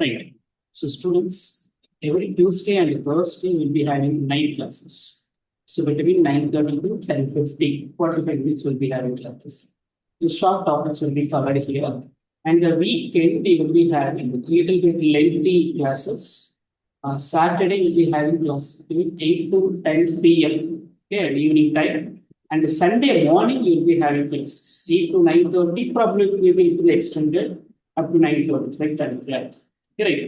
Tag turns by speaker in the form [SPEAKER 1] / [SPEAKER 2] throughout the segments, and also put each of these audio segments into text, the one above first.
[SPEAKER 1] Right. So students, every Tuesday and Thursday will be having 9 classes. So between 9:30 to 10:50, 45 minutes will be having classes. The short topics will be covered here. And the weekend, they will be having a little bit lengthy classes. Saturday, will be having classes between 8 to 10 p.m. Okay, evening time. And the Sunday morning, you will be having classes 8 to 9:30, probably will be extended up to 9:30, like 10 o'clock. Right.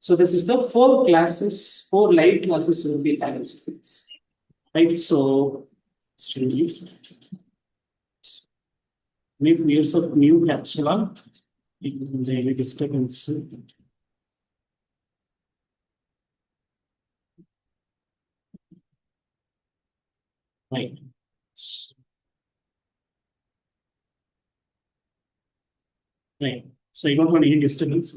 [SPEAKER 1] So this is the 4 classes, 4 live classes will be having students. Right. So make use of new capsule in the disturbance. Right. Right. So you don't want any disturbance.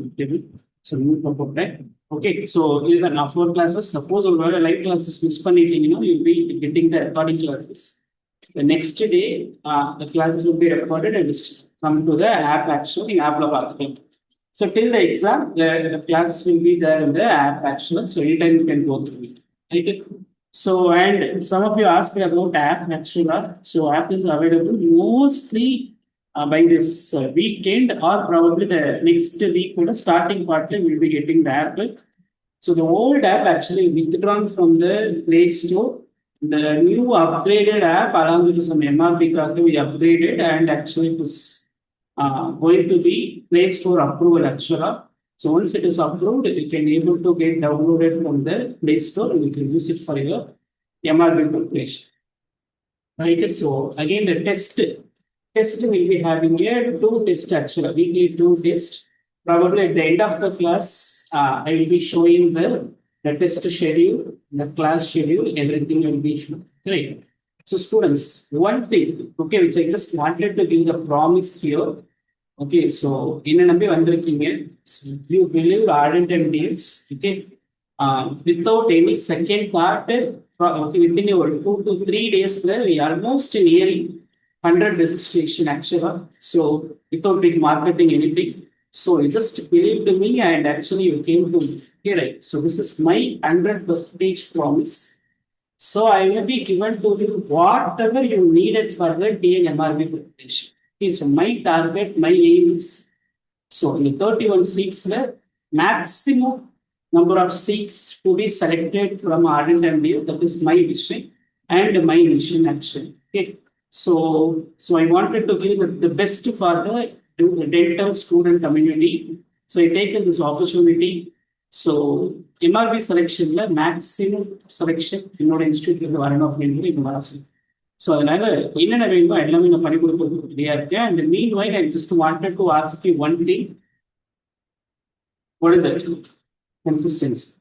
[SPEAKER 1] So move up there. Okay. So even now 4 classes, suppose or live classes miss you'll be getting the recording classes. The next day, the classes will be recorded and come to the app actually in app lab. So till the exam, the classes will be there in the app actually. So anytime you can go through it. Right? So and some of you asked me about app actually. So app is available mostly by this weekend or probably the next week. The starting part we will be getting the app. So the old app actually withdrawn from the Play Store. The new upgraded app along with some MRB card we upgraded and actually it was going to be Play Store approval actually. So once it is approved, you can able to get downloaded from the Play Store and you can use it for your MRB preparation. Right. So again the test will be having a 2 tests actually, weekly 2 tests. Probably at the end of the class, I will be showing the test schedule, the class schedule, everything will be shown. Great. So students, one thing, okay, which I just wanted to give the promise here. Okay, so in an you believe ArdentMDS, okay, without any second part, within your 2 to 3 days, we are almost nearly 100 registration actually. So without big marketing anything. So you just believed me and actually you came to me. Okay, right. So this is my 100% promise. So I will be given to you whatever you needed for the TN MRB preparation. Okay, so my target, my aim is so in the 31 seats, maximum number of seats to be selected from ArdentMDS. That is my vision and my mission actually. Okay. So I wanted to give the best for the dental student community. So I taken this opportunity. So MRB selection, maximum selection in our institute in the So another in and meanwhile, I just wanted to ask you one thing. What is that? Consistency.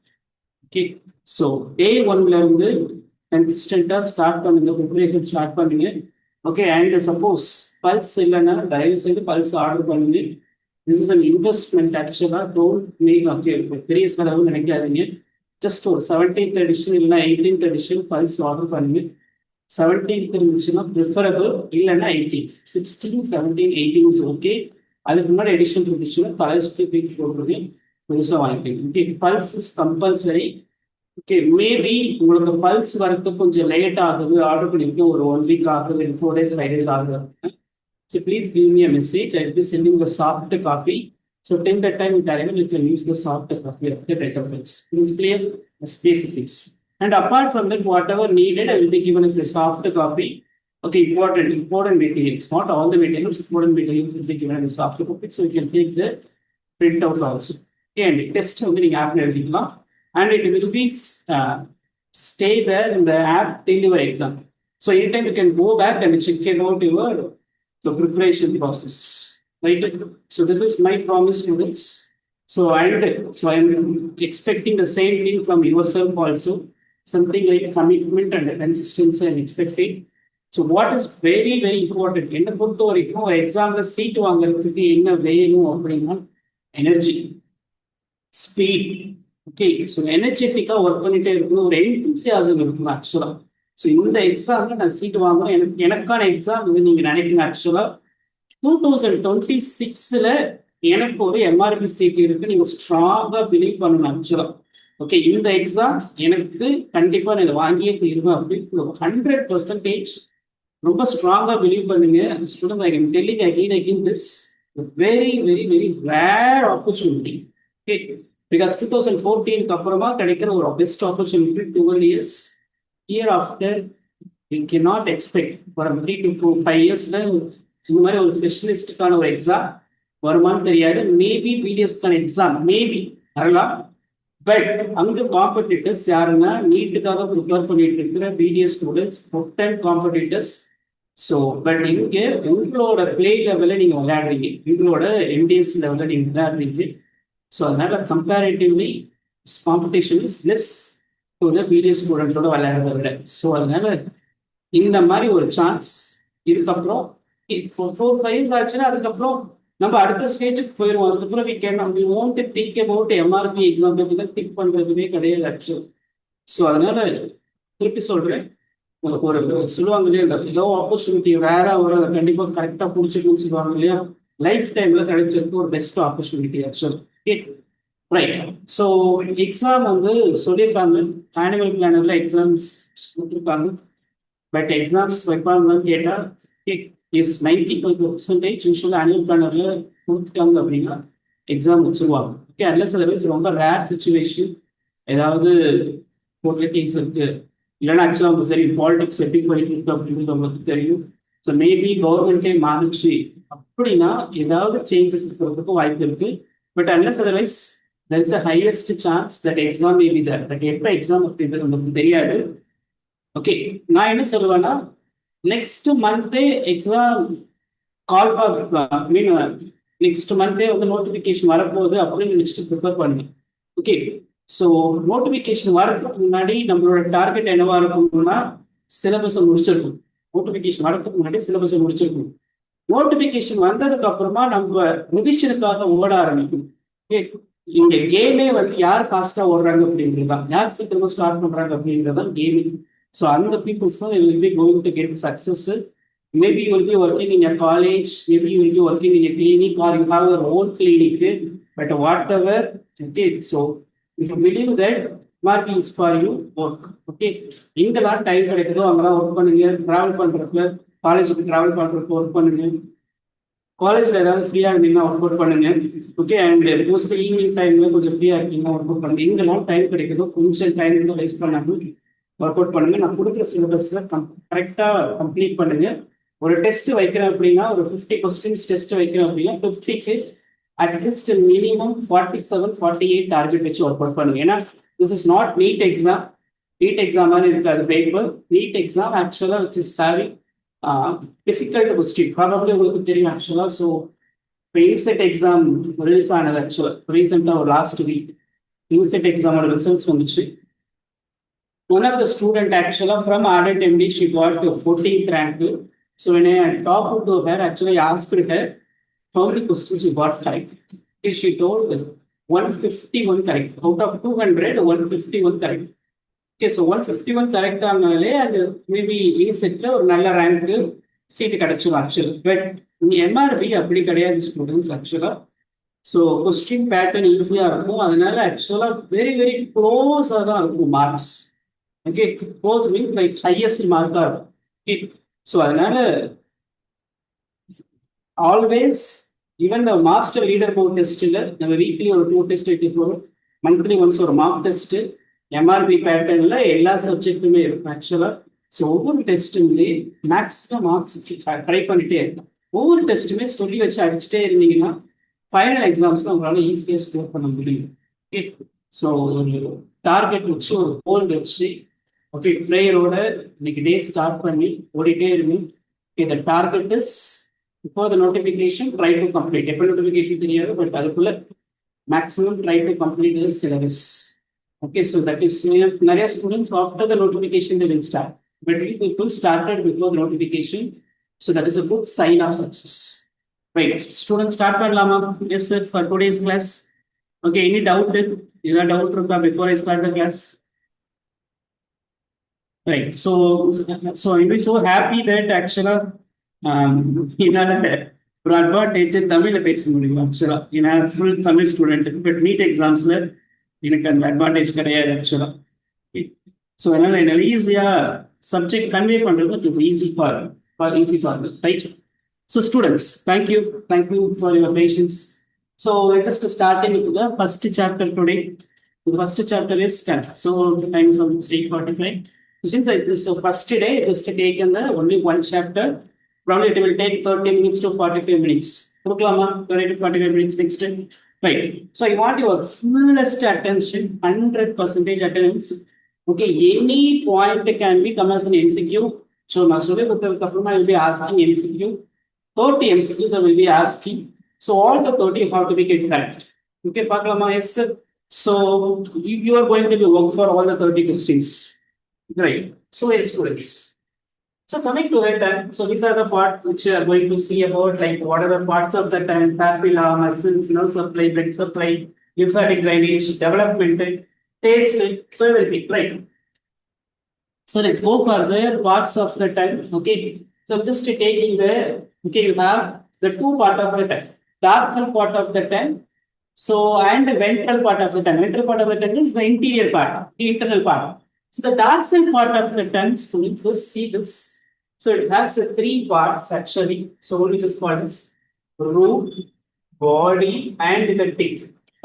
[SPEAKER 1] Okay. So day 1 consistent start from the preparation start from it. Okay, and suppose pulse pulse order this is an investment actually. Don't make okay. Just 17th edition, 18th edition pulse order 17th edition preferable 18. 16, 17, 18 is okay. That's not additional edition. Okay, pulse is compulsory. Okay, maybe the pulse late order 1 week 4 days, 5 days. So please give me a message. I will be sending the soft copy. So till that time, you can use the soft copy of the data pulse. It's clear specifics. And apart from that, whatever needed, I will be given as a soft copy. Okay, important materials. Not all the materials, important materials will be given as a soft copy. So you can take the printout also. Okay, and test something happening. And it will be stay there in the app till your exam. So anytime you can go back and check out your preparation process. Right? So this is my promise to this. So I'm expecting the same thing from yourself also. Something like commitment and consistency I'm expecting. So what is very, very important? In the exam seat energy, speed. Okay, so energetic work enthusiasm actually. So in the exam, I seat exam actually 2026 எனக்கு ஒரு MRP seat இருக்கு, நீங்க ஸ்ட்ராங்கா believe பண்ணணும் ஆக்சுவலா. Okay, இந்த exam எனக்கு கண்டிப்பா நான் இதை வாங்கியே தீருவேன் அப்படின்னு 100% ரொம்ப ஸ்ட்ராங்கா பிலீவ் பண்ணுங்க. Students, I can telling again this very very very rare opportunity. Okay, because 2014 அப்புறமா கிடைக்கிற ஒரு best opportunity 12 years year after you can not expect for 3 to 5 இயர்ஸ்ல இந்த மாதிரி ஒரு ஸ்பெஷலிஸ்டுக்கான ஒரு எக்ஸாம் வருமானு தெரியாது. மேபி பிடிஎஸ்க்கான எக்ஸாம் மேபி வரலாம். பட் அங்க காம்படிட்டர்ஸ் யாருன்னா நீட்டுக்காக ப்ரிப்பேர் பண்ணிட்டு இருக்கிற BDS students, potential competitors. So but இங்கே உங்களோட பிளே லெவலில் நீங்கள் விளையாடுறீங்க, உங்களோட எம்டிஎஸ் லெவலில் நீங்கள் விளையாடுறீங்க. ஸோ அதனால comparatively competition is less to the BDS ஸ்டூடெண்ட்டோட விளையாடுறத விட. ஸோ அதனால இந்த மாதிரி ஒரு சான்ஸ் இதுக்கப்புறம் 4-5 இயர்ஸ் ஆச்சுன்னா அதுக்கப்புறம் நம்ம அடுத்த ஸ்டேஜுக்கு போயிடுவோம். அதுக்கப்புறம் we won't think about MRP exam பற்றி திங்க் பண்றதுமே கிடையாது ஆக்சுவல். ஸோ அதனால திருப்பி சொல்றேன், உங்களுக்கு ஒரு சொல்லுவாங்க இல்லையா, இந்த ஏதோ ஆப்பர்ச்சுனிட்டி வேற ஒரு அதை கண்டிப்பா கரெக்டா பிடிச்சிக்கணும்னு சொல்லுவாங்க இல்லையா, லைஃப் டைம்ல கிடைச்சிருக்கு ஒரு best opportunity actual. Right. So exam வந்து சொல்லியிருக்காங்க, ஆனுவல் பிளானர்ல எக்ஸாம்ஸ் கொடுத்துருக்காங்க. பட் எக்ஸாம்ஸ் வைப்பாங்கன்னு கேட்டா இஸ் 95% யூஸ்வலாக ஆனுவல் பிளானர்ல கொடுத்துட்டாங்க அப்படின்னா எக்ஸாம் வச்சுருவாங்க. ஓகே, அன்லெஸ் அதர்வைஸ் ரொம்ப ரேர் சுச்சுவேஷன், ஏதாவது பொலிட்டிக்ஸ் இருக்கு, இல்லைன்னா ஆக்சுவலாக உங்களுக்கு தெரியும் பாலிடிக்ஸ் எப்படி போயிட்டு இருக்கு அப்படின்றது உங்களுக்கு தெரியும். ஸோ மேபி கவர்மெண்ட்டே மாறிச்சு அப்படின்னா ஏதாவது சேஞ்சஸ் இருக்கிறதுக்கும் வாய்ப்பு இருக்கு. But unless otherwise there is the highest chance that exam may be there. But எப்போ எக்ஸாம் அப்படின்றது நமக்கு தெரியாது. ஓகே, நான் என்ன சொல்லுவேன்னா நெக்ஸ்ட் மந்த்தே எக்ஸாம் கால் மீன் நெக்ஸ்ட் மந்த்தே வந்து நோட்டிஃபிகேஷன் வரப்போகுது அப்படின்னு நினச்சிட்டு ப்ரிப்பேர் பண்ணுங்க. ஓகே, ஸோ நோட்டிஃபிகேஷன் வரதுக்கு முன்னாடி நம்மளோட டார்கெட் என்னவா இருக்கணும்னா சிலபஸை முடிச்சிருக்கணும். நோட்டிஃபிகேஷன் வரதுக்கு முன்னாடி சிலபஸை முடிச்சிருக்கணும். நோட்டிஃபிகேஷன் வந்ததுக்கு அப்புறமா நம்ம ரிவிஷனுக்காக ஓட ஆரம்பிக்கணும். ஓகே, இந்த கேமே வந்து யார் ஃபாஸ்டா ஓடுறாங்க அப்படின்றது தான், யார் சீக்கிரமா ஸ்டார்ட் பண்றாங்க அப்படின்றது தான் கேமிங். ஸோ அந்த பீப்புள்ஸ் தான் will be going to get success. Maybe you will be working in a college, maybe you will be working in a clinic, or you have your own clinic, but whatever. Okay, so if you believe that mark is for you, work. Okay, எங்கெல்லாம் time கிடைக்குதோ அங்கெல்லாம் work பண்ணுங்க. Travel பண்றப்ப, காலேஜுக்கு travel பண்றப்ப work பண்ணுங்க. காலேஜில் ஏதாவது ஃப்ரீயாக இருந்தீங்கன்னா ஒர்க் அவுட் பண்ணுங்க. ஓகே, அண்ட் மோஸ்ட்லி ஈவினிங் டைம்ல கொஞ்சம் ஃப்ரீயாக இருக்கீங்கன்னா ஒர்க் அவுட் பண்ணுங்க. எங்கெல்லாம் டைம் கிடைக்குதோ கொஞ்சம் டைம் கூட வேஸ்ட் பண்ணாமல் ஒர்க் அவுட் பண்ணுங்க. நான் கொடுக்குற சிலபஸை கரெக்டாக கம்ப்ளீட் பண்ணுங்க. ஒரு டெஸ்ட் வைக்கிறேன் அப்படின்னா, ஒரு 50 கொஸ்டின்ஸ் டெஸ்ட் வைக்கிறேன் அப்படின்னா 50க்கு அட்லீஸ்ட் மினிமம் 47-48 டார்கெட் வச்சு ஒர்க் அவுட் பண்ணுங்க. ஏன்னா this is not NEET exam. NEET exam மாதிரி இருக்காது பேப்பர். நீட் எக்ஸாம் ஆக்சுவலாக which is having difficult question, probably உங்களுக்கு தெரியும் ஆக்சுவலாக. ஸோ இப்போ இன்செட் எக்ஸாம் ரிலீஸ் ஆனது ஆக்சுவலாக ரீசெண்டாக ஒரு லாஸ்ட் வீக் இன்செட் எக்ஸாமோட ரிசல்ட்ஸ் வந்துச்சு. One of the student actually from ArdentMDS, she got 14th rank. So when I talked to her, actually I asked her how many questions you got correct. She told 151 correct. Out of 200, 151 correct. Okay, so 151 correct ஆனாலே அது maybe இன்செட்ல ஒரு நல்ல rank சீட்டு கிடைச்சிடும் actually. But MRP அப்படி கிடையாது students ஆக்சுவலா. So question pattern ஈஸியாக இருக்கும். அதனால ஆக்சுவலாக வெரி வெரி க்ளோஸாக தான் இருக்கும் marks. Okay, close means like highest மார்க்காக இருக்கும். ஓகே, ஸோ அதனால always even the master leader board டெஸ்ட்டில் நம்ம வீக்லி ஒரு 2 டெஸ்ட் வைக்கிறோம், மந்த்லி ஒன்ஸ் ஒரு மார்க் டெஸ்ட்டு எம்ஆர்பி பேட்டர்னில் எல்லா சப்ஜெக்ட்டுமே இருக்கும் ஆக்சுவலாக. ஸோ ஒவ்வொரு டெஸ்ட்டுமே மேக்ஸிமம் மார்க்ஸ் ட்ரை பண்ணிட்டே இருக்கும். ஒவ்வொரு டெஸ்ட்டுமே சொல்லி வச்சு அடிச்சுட்டே இருந்தீங்கன்னா ஃபைனல் எக்ஸாம்ஸ்ல உங்களால் ஈஸியாக ஸ்கோர் பண்ண முடியும். ஓகே, ஸோ ஒரு டார்கெட் வச்சு ஒரு கோல் வச்சு ஓகே ப்ரேயரோட இன்னைக்கு டே ஸ்டார்ட் பண்ணி ஓடிட்டே இருங்க. இந்த target is before the notification try to complete. எப்போ நோட்டிஃபிகேஷன் தெரியாது, பட் அதுக்குள்ள maximum try to complete the syllabus. Okay, so that is நிறைய students after the notification they will start, but we people started before the notification, so that is a good sign of success. Right, students start பண்ணலாமா? Yes sir, for today's class. Okay, any doubt? Is doubt இருக்கா before I start the class? Right, so I'm so happy that actually என்னால ஒரு advantage தமிழ்ல பேச முடியும் actually. ஏன்னா full Tamil student. But NEET எக்ஸாம்ஸ்ல எனக்கு அந்த அட்வான்டேஜ் கிடையாது ஆக்சுவலா. ஸோ அதனால என்னால் ஈஸியா சப்ஜெக்ட் கன்வே பண்றது it is easy for right. So students, thank you for your patience. So just starting with the first chapter today. The first chapter is 10. So the time is almost 8:45. Since it is the first day, just taken the only one chapter. Probably it will take 30 minutes to 45 minutes. 30 to 45 minutes next time. Right. So I want your fullest attention, 100% attendance. Okay, any point can be come as an MCQ. So I will be asking MCQ. 30 MCQs I will be asking. So all the 30 have to be get correct. Okay, Paklama, yes sir. So you are going to be work for all the 30 questions. Right. So yes, students. So coming to that, so these are the parts which you are going to see about, like what are the parts of the papilla, muscles, nerve supply, blood supply, lymphatic drainage, development, taste, so everything, right? So let's go for the parts of the tongue. Okay. So I'm just taking the, okay, you have the two part of the tongue. Dorsal part of the tongue. So and the ventral part of the tongue. Ventral part of the tongue is the interior part, the internal part. So the dorsal part of the tongue, students, first see this. So it has three parts actually. So which is called as root, body, and the tip,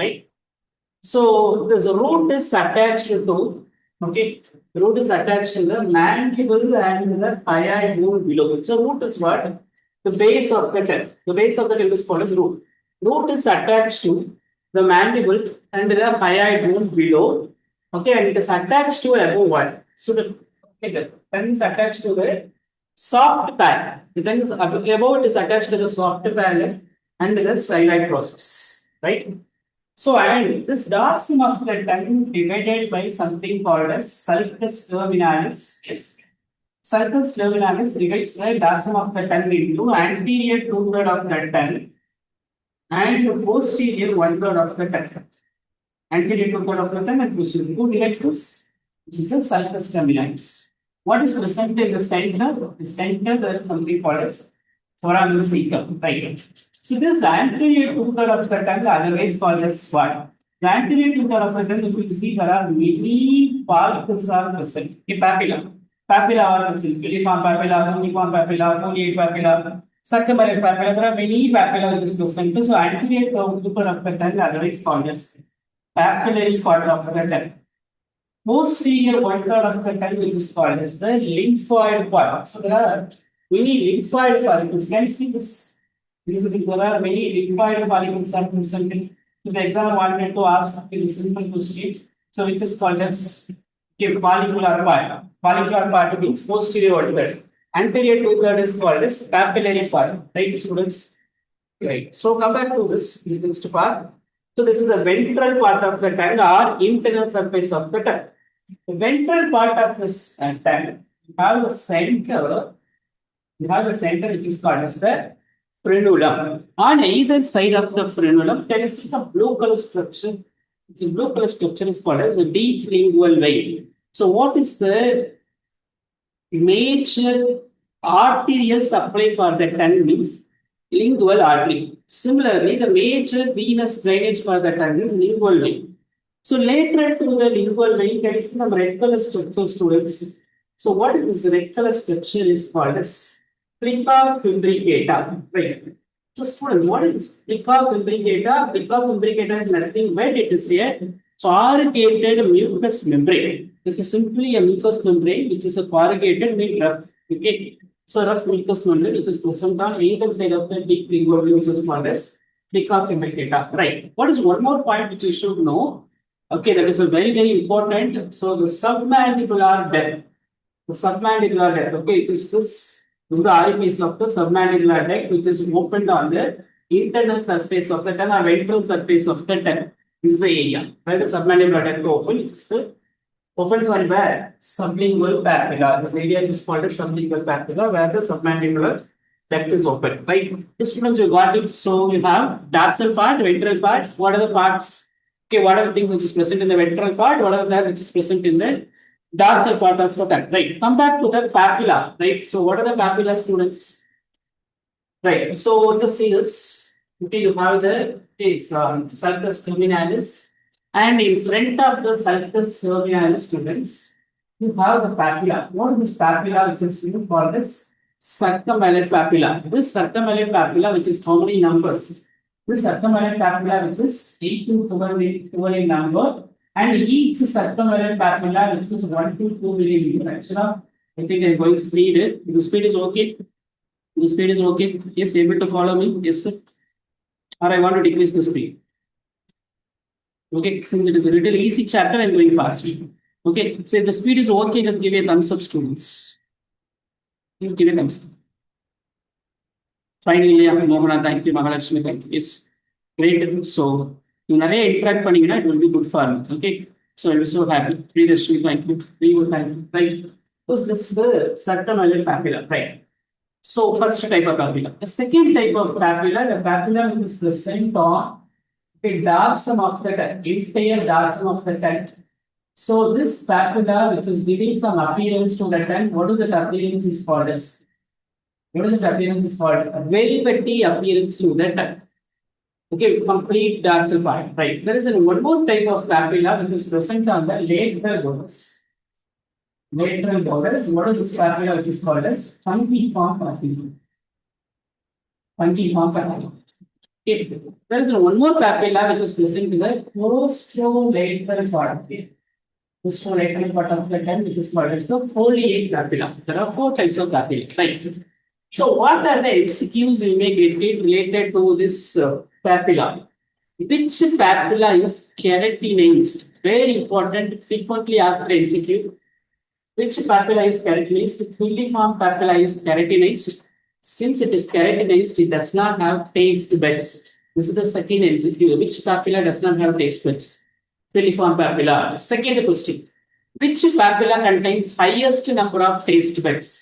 [SPEAKER 1] right? So this root is attached to, okay, root is attached to the mandible and the hyoid bone below. So root is what? The base of the tongue. The base of the tongue is called as root. Root is attached to the mandible and the hyoid bone below. Okay, and it is attached to above what? So the, okay, the tongue is attached to the soft palate. The tongue is above it is attached to the soft palate and the styloid process, right? So and this dorsum of the tongue divided by something called as sulcus terminalis. Yes. Sulcus terminalis divides the dorsum of the tongue into anterior 2/3 of the tongue and posterior 1/3 of the tongue. Anterior 2/3 of the tongue and posterior. Who directs this? This is the sulcus terminalis. What is present in the center? The center there is something called as foramen cecum, right? So this anterior 2/3 of the tongue, otherwise called as what? The anterior 2/3 of the tongue, if you see, there are many parts are present. The papilla. Papilla are present. Piliform papilla, funiform papilla, foliate papilla, circumambulate papilla. There are many papilla which is present. So anterior 2/3 of the tongue, otherwise called as papillary part of the tongue. Posterior 1/3 of the tongue, which is called as the lymphoid part. So there are many lymphoid particles. Can you see this? There are many lymphoid particles are present. So the examiner wanted to ask a simple question. So which is called as, okay, follicular part. Follicular part means posterior 1/3. Anterior 2/3 is called as papillary part. Right, students? Right. So come back to this next part. So this is the ventral part of the tongue or internal surface of the tongue. The ventral part of this tongue, you have the center which is called as the frenulum. On either side of the frenulum, there is a blue color structure. This blue color structure is called as a deep lingual vein. So what is the major arterial supply for the tongue means lingual artery. Similarly, the major venous drainage for the tongue is lingual vein. So lateral to the lingual vein, there is some red color structure, students. So what is this red color structure is called as plica imbricata. Right. So students, what is plica imbricata? Plica imbricata is nothing but it is a corrugated mucous membrane. This is simply a mucous membrane which is a corrugated means rough. Okay. So rough mucous membrane which is present on either side of the deep lingual vein, which is called as plica imbricata. Right. What is one more point which you should know? Okay, that is a very, very important. So the submandibular depth. The submandibular depth. Okay, it is this. This is the orifice of the submandibular duct, which is opened on the internal surface of the tongue or ventral surface of the tongue. This is the area where the submandibular duct open. It is the opens on where sublingual papilla. This area is called as sublingual papilla, where the submandibular duct is open. Right? The students, you got it. So you have dorsal part, ventral part. What are the parts? Okay, what are the things which is present in the ventral part? What are the which is present in the dorsal part of the tongue? Right. Come back to the papilla. Right. So what are the papilla, students? Right. So the is okay, you have the sulcus terminalis, and in front of the sulcus terminalis students, you have the papilla. What is this papilla, which is called as circumvallate papilla? This circumvallate papilla, which is how many numbers? This circumvallate papilla, which is 8 to 12 in number, and each circumvallate papilla, which is 1 to 2 millimeter. Actually, I think I'm going speed. The speed is okay. The speed is okay. Yes, able to follow me. Yes, sir. Or I want to decrease the speed. Okay, since it is a little easy chapter, I'm going fast. Okay, so if the speed is okay, just give a thumbs up, students. Just give a thumbs up. Finally, Mohana, thank you, Mahalakshmi, thank you. Yes, great. So, you interact panning, it will be good for me. Okay, so I'm so happy. Priyadharshini, thank you. Thank you. Right. So, this is the circumvallate papilla, right? So, first type of papilla. The second type of papilla, the papilla which is present on the dorsum of the tongue, entire dorsum of the tongue. So, this papilla which is giving some appearance to the tongue, what is that appearance is called as? What is that appearance is called? A velvety appearance to the tongue. Okay, complete dorsal part, right? There is one more type of papilla which is present on the lateral borders. Lateral borders, what is this papilla which is called as fungiform papilla? Fungiform papilla. Okay. There is one more papilla which is present in the posterolateral part. Posterolateral part of the tongue, which is called as the foliate papilla. There are 4 types of papilla. Right. So, what are the MCQs you may get it related to this papilla? Which papilla is keratinized? Very important, frequently asked MCQ. Which papilla is keratinized? Filiform papilla is keratinized. Since it is keratinized, it does not have taste buds. This is the second MCQ. Which papilla does not have taste buds? Filiform papilla. Second question. Which papilla contains highest number of taste buds?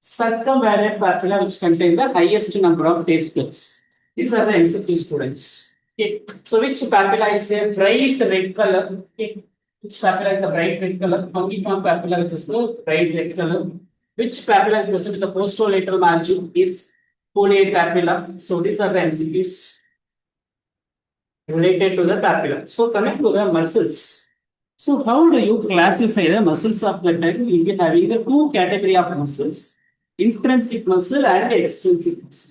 [SPEAKER 1] Circumvallate papilla, which contains the highest number of taste buds. These are the MCQ students. Okay. So, which papilla is a bright red color? Okay. Which papilla is a bright red color? Fungiform papilla, which is the bright red color. Which papilla is present in the posterolateral margin is foliate papilla. So, these are the MCQs related to the papilla. So, coming to the muscles. So, how do you classify the muscles of the tongue? You will be having the 2 category of muscles. Intrinsic muscle and extrinsic muscle.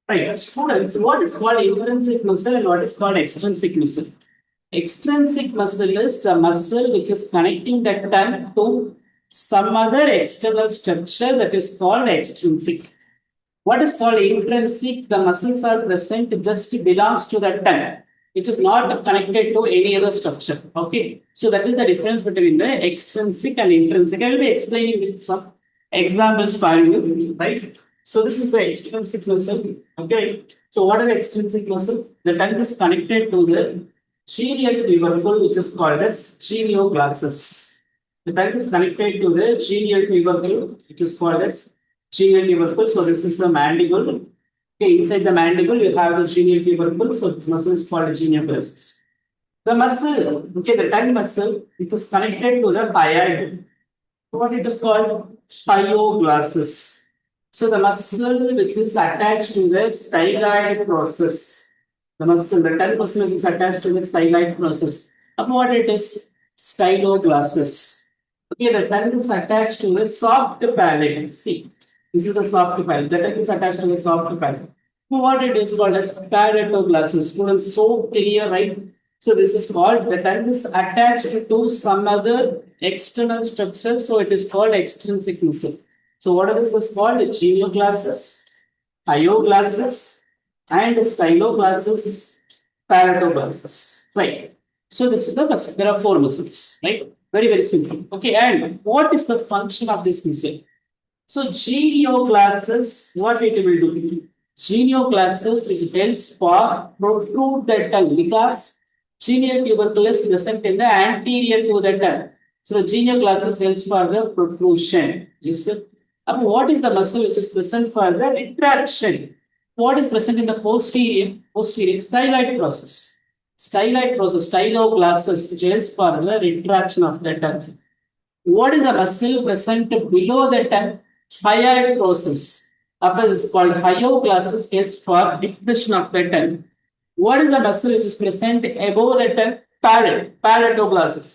[SPEAKER 1] Right, students, what is called intrinsic muscle and what is called extrinsic muscle? Extrinsic muscle is the muscle which is connecting the tongue to some other external structure that is called extrinsic. What is called intrinsic? The muscles are present just belongs to the tongue, which is not connected to any other structure. Okay, so that is the difference between the extrinsic and intrinsic. I will be explaining with some examples for you, right? So this is the extrinsic muscle. Okay. So what is the extrinsic muscle? The tongue is connected to the genial tubercle, which is called as genioglossus. The tongue is connected to the genial tubercle, which is called as genial tubercle. So this is the mandible. Okay. Inside the mandible, you have the genial tubercle. So this muscle is called genioglossus. The muscle, okay, the tongue muscle, it is connected to the hyoid. What it is called? Hyoglossus. So the muscle which is attached to the styloid process. The muscle, the tongue muscle is attached to the styloid process. What it is? Styloglossus. Okay, the tongue is attached to the soft palate. See, this is the soft palate. The tongue is attached to the soft palate. What it is called as palatoglossus. Students, so clear, right? So this is called, the tongue is attached to some other external structure. So it is called extrinsic muscle. So what are this is called? Genioglossus, hyoglossus, and styloglossus, palatoglossus. Right. So this is the muscle. There are 4 muscles. Right. Very, very simple. Okay. And what is the function of this muscle? So genioglossus, what it will do? Genioglossus, which helps for protrude the tongue, because genial tubercle is present in the anterior to the tongue. So genioglossus helps for the protrusion. Listen. What is the muscle which is present for the retraction? What is present in the posterior? Posterior styloid process. Styloid process, styloglossus, which helps for the retraction of the tongue. What is the muscle present below the tongue? Hyoid process. Upper is called hyoglossus is for depression of the tongue. What is the muscle which is present above the tongue? Palatoglossus.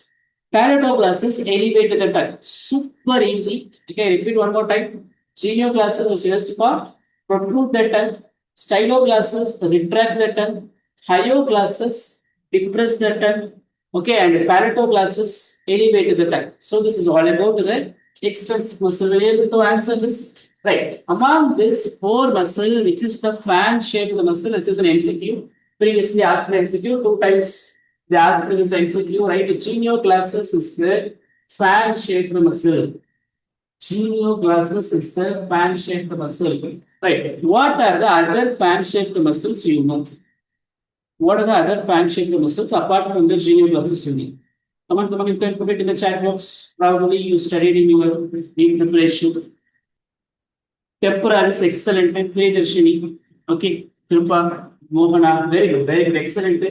[SPEAKER 1] Palatoglossus elevate the tongue. Super easy. Okay, repeat one more time. Genioglossus which helps for protrude the tongue. Styloglossus retract the tongue. Hyoglossus depress the tongue. Okay, and palatoglossus elevate the tongue. So this is all about the extrinsic muscle. Will you able to answer this? Right. Among this four muscle, which is the fan shaped muscle, which is an MCQ. Previously asked the MCQ two times. They asked this MCQ, right? The genioglossus is the fan shaped muscle. Genioglossus is the fan shaped muscle. Right. What are the other fan shaped muscles you know? What are the other fan shaped muscles apart from the genioglossus unit? Come on, you can put it in the chat box. Probably you studied in your preparation. Temporalis, excellent. Priyadarshini. Okay. Kripa, Mohana, very good, excellent.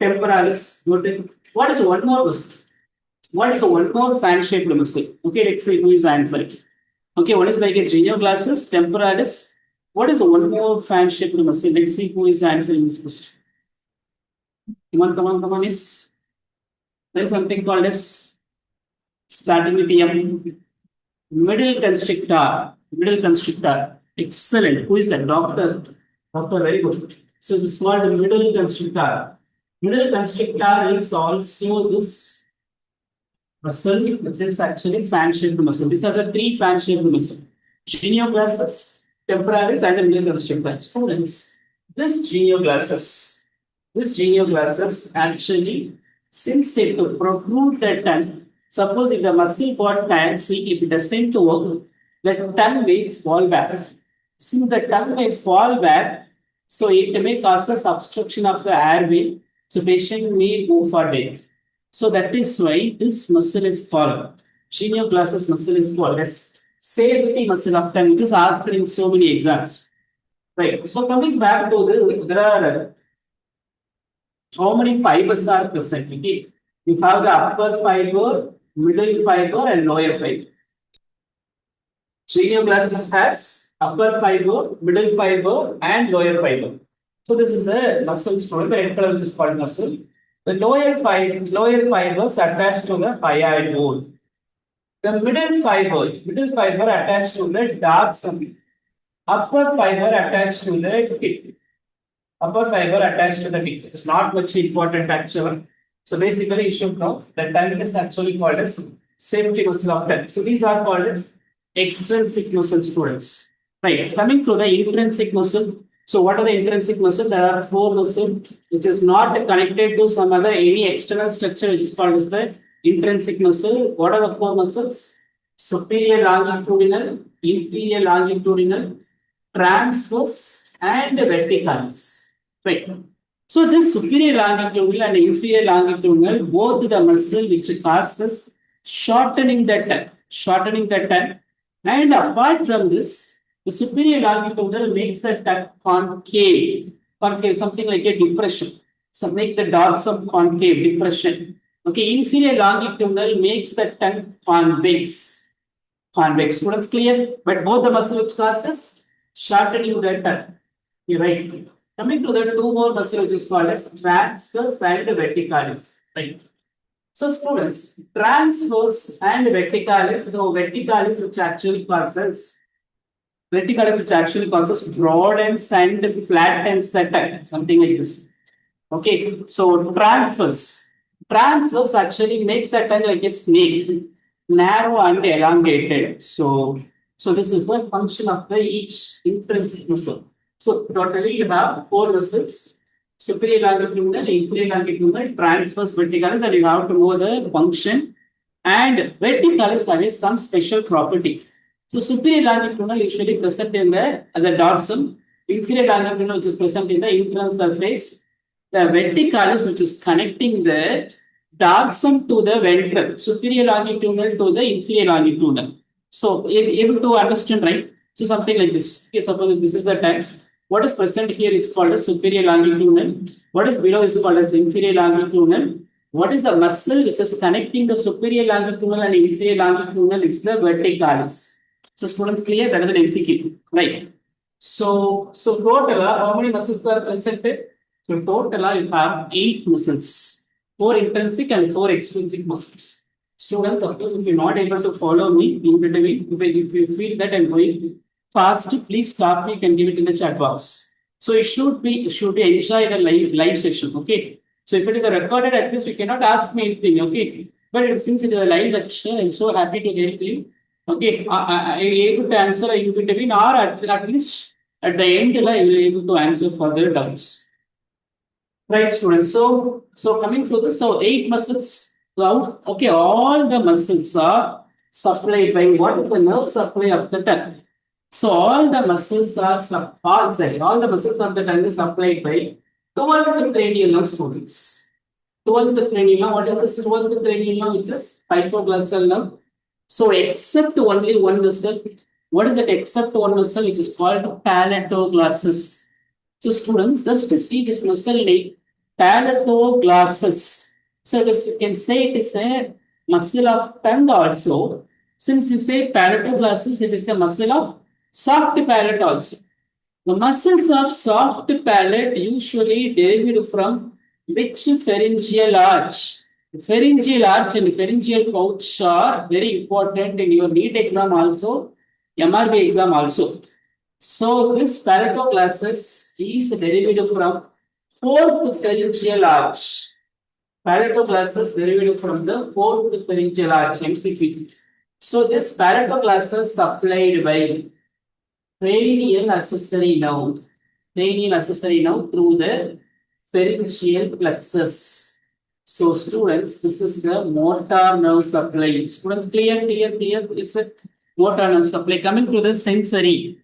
[SPEAKER 1] Temporalis, good. What is one more muscle? What is one more fan shaped muscle? Okay, let's see who is answering. Okay, what is like a genioglossus, temporalis? What is one more fan shaped muscle? Let's see who is answering this question. Come on, is there is something called as starting with M. Middle constrictor. Excellent. Who is that? Doctor, very good. So this is called the middle constrictor. Middle constrictor is also this muscle, which is actually fan shaped muscle. These are the three fan shaped muscles: genioglossus, temporalis, and the middle constrictor. Students, this genioglossus actually, since it to protrude the tongue, suppose if the muscle got fancy, if it doesn't work, the tongue may fall back. Since the tongue may fall back, so it may cause a obstruction of the airway, so patient may go for death. So that is why this muscle is called genioglossus muscle is called as safety muscle of tongue, which is asked in so many exams. Right. So coming back to this, there are how many fibers are present? Okay. You have the upper fiber, middle fiber, and lower fiber. Genioglossus has upper fiber, middle fiber, and lower fiber. So this is a muscle story. The red color is called muscle. The lower fibers attached to the hyoid bone. The middle fiber attached to the dorsum. Upper fiber attached to the tip. It's not much important actually. So basically, you should know that tongue is actually called as safety muscle of tongue. So these are called as extrinsic muscle, students. Right. Coming to the intrinsic muscle. So what are the intrinsic muscle? There are four muscles which is not connected to some other any external structure, which is called as the intrinsic muscle. What are the four muscles? Superior longitudinal, inferior longitudinal, transverse, and verticalis. Right. So this superior longitudinal and inferior longitudinal, both the muscle which causes shortening the tongue. And apart from this, the superior longitudinal makes the tongue concave, something like a depression. So make the dorsum concave, depression. Okay, inferior longitudinal makes the tongue convex. Students, clear? But both the muscle which causes shortening the tongue. You're right. Coming to the two more muscle which is called as transverse and verticalis. Right. So students, transverse and verticalis. So verticalis which actually causes broadens and flattens the tongue, something like this. Okay, so transverse actually makes the tongue like a snake, narrow and elongated. So this is the function of the each intrinsic muscle. So totally you have four muscles: superior longitudinal, inferior longitudinal, transverse, verticalis, and you have to know the function. And verticalis has some special property. So superior longitudinal usually present in the dorsum, inferior longitudinal which is present in the internal surface, the verticalis which is connecting the dorsum to the ventral, superior longitudinal to the inferior longitudinal. So able to understand, right? So something like this. Okay, suppose this is the tongue. What is present here is called as superior longitudinal. What is below is called as inferior longitudinal. What is the muscle which is connecting the superior longitudinal and inferior longitudinal is the verticalis. So students, clear? That is an MCQ, right? So total, how many muscles are presented? So total, you have 8 muscles, 4 intrinsic and 4 extrinsic muscles. Students, of course, if you're not able to follow me in between, if you feel that I'm going fast, please stop me. You can give it in the chat box. So it should be enjoy the live session. Okay. So if it is a recorded, at least you cannot ask me anything. Okay. But since it is a live lecture, I'm so happy to help you. Okay, I able to answer in between, or at least at the end, you will be able to answer further doubts. Right, students. So coming to this, so 8 muscles. Now, okay, all the muscles are supplied by what is the nerve supply of the tongue? So all the muscles are all the muscles of the tongue is supplied by 12th cranial nerve, students. 12th cranial nerve. What is this 12th cranial nerve? Which is hypoglossal nerve. So except only one muscle, what is that except one muscle, which is called palatoglossus? So students, just to see this muscle name, palatoglossus. So you can say it is a muscle of tongue also. Since you say palatoglossus, it is a muscle of soft palate also. The muscles of soft palate usually derived from which pharyngeal arch? Pharyngeal arch and pharyngeal pouch are very important in your NEET exam also, MRB exam also. So this palatoglossus is derived from fourth pharyngeal arch. Palatoglossus derived from the fourth pharyngeal arch, MCQ. So this palatoglossus supplied by cranial accessory nerve through the pharyngeal plexus. So students, this is the motor nerve supply. Students, clear. This is motor nerve supply. Coming to the sensory.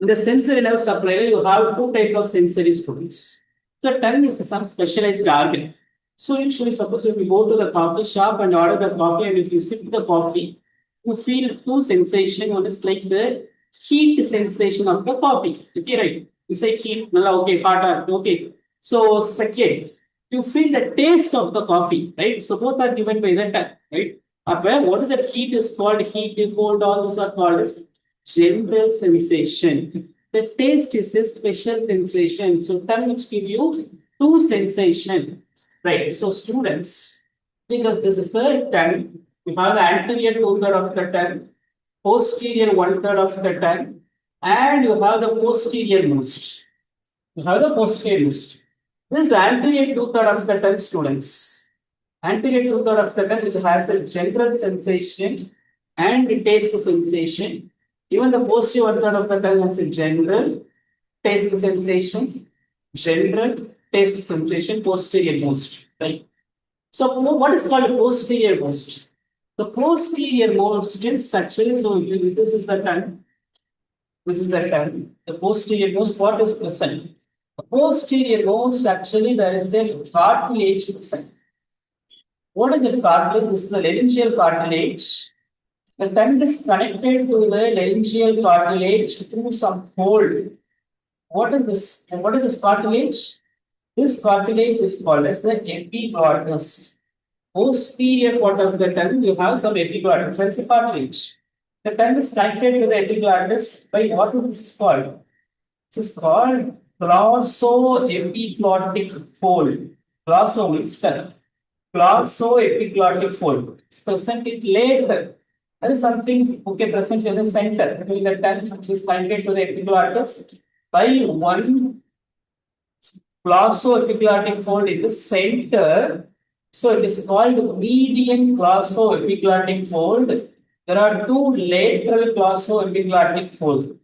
[SPEAKER 1] In the sensory nerve supply, you have two types of sensory, students. So tongue is some specialized organ. So usually, suppose if you go to the coffee shop and order the coffee, and if you sip the coffee, you feel two sensations. One is like the heat sensation of the coffee. Okay, right? You say heat, okay, hot, okay. So second, you feel the taste of the coffee, right? So both are given by the tongue, right? Where what is that heat is called? Heat, cold, all these are called as general sensation. The taste is a special sensation. So tongue which give you two sensation, right? So students, because this is the tongue, you have the anterior 2/3 of the tongue, posterior 1/3 of the tongue, and you have the posterior most. You have the posterior most. This anterior 2/3 of the tongue, students. Anterior 2/3 of the tongue, which has a general sensation and taste sensation. Even the posterior 1/3 of the tongue has a general taste sensation, posterior most. Right? So, what is called posterior most? The posterior most is actually, so this is the tongue. This is the tongue. The posterior most, what is present? The posterior most, actually, there is a cartilage present. What is the cartilage? This is the laryngeal cartilage. The tongue is connected to the laryngeal cartilage through some fold. What is this? And what is this cartilage? This cartilage is called as the epiglottis. Posterior part of the tongue, you have some epiglottis. That's the cartilage. The tongue is connected to the epiglottis by what is this called? This is called glossoepiglottic fold. Glosso means tongue. Glossoepiglottic fold. It's present in later. There is something present in the center between the tongue which is connected to the epiglottis by one glossoepiglottic fold in the center. So it is called median glossoepiglottic fold. There are two lateral glossoepiglottic fold.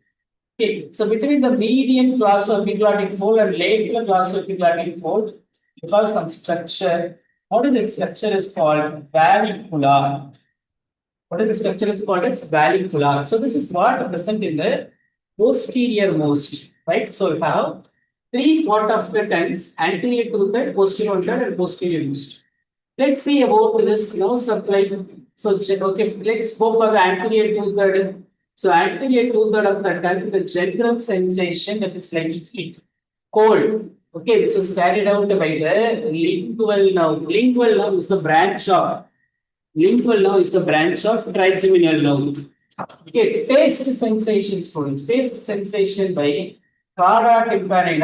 [SPEAKER 1] Okay, so between the median glossoepiglottic fold and lateral glossoepiglottic fold, you have some structure. What is the structure is called vallicula. What is the structure is called as vallicula. So this is what present in the posterior most, right? So you have three part of the tongues, anterior 2/3, posterior 1/3, and posterior most. Let's see about this nerve supply. So okay, let's go for the anterior 2/3. So anterior 2/3 of the tongue, the general sensation that is like heat, cold, okay, which is carried out by the lingual nerve. Lingual nerve is the branch of trigeminal nerve. Okay, taste sensation, students. Taste sensation by Cauda tympani.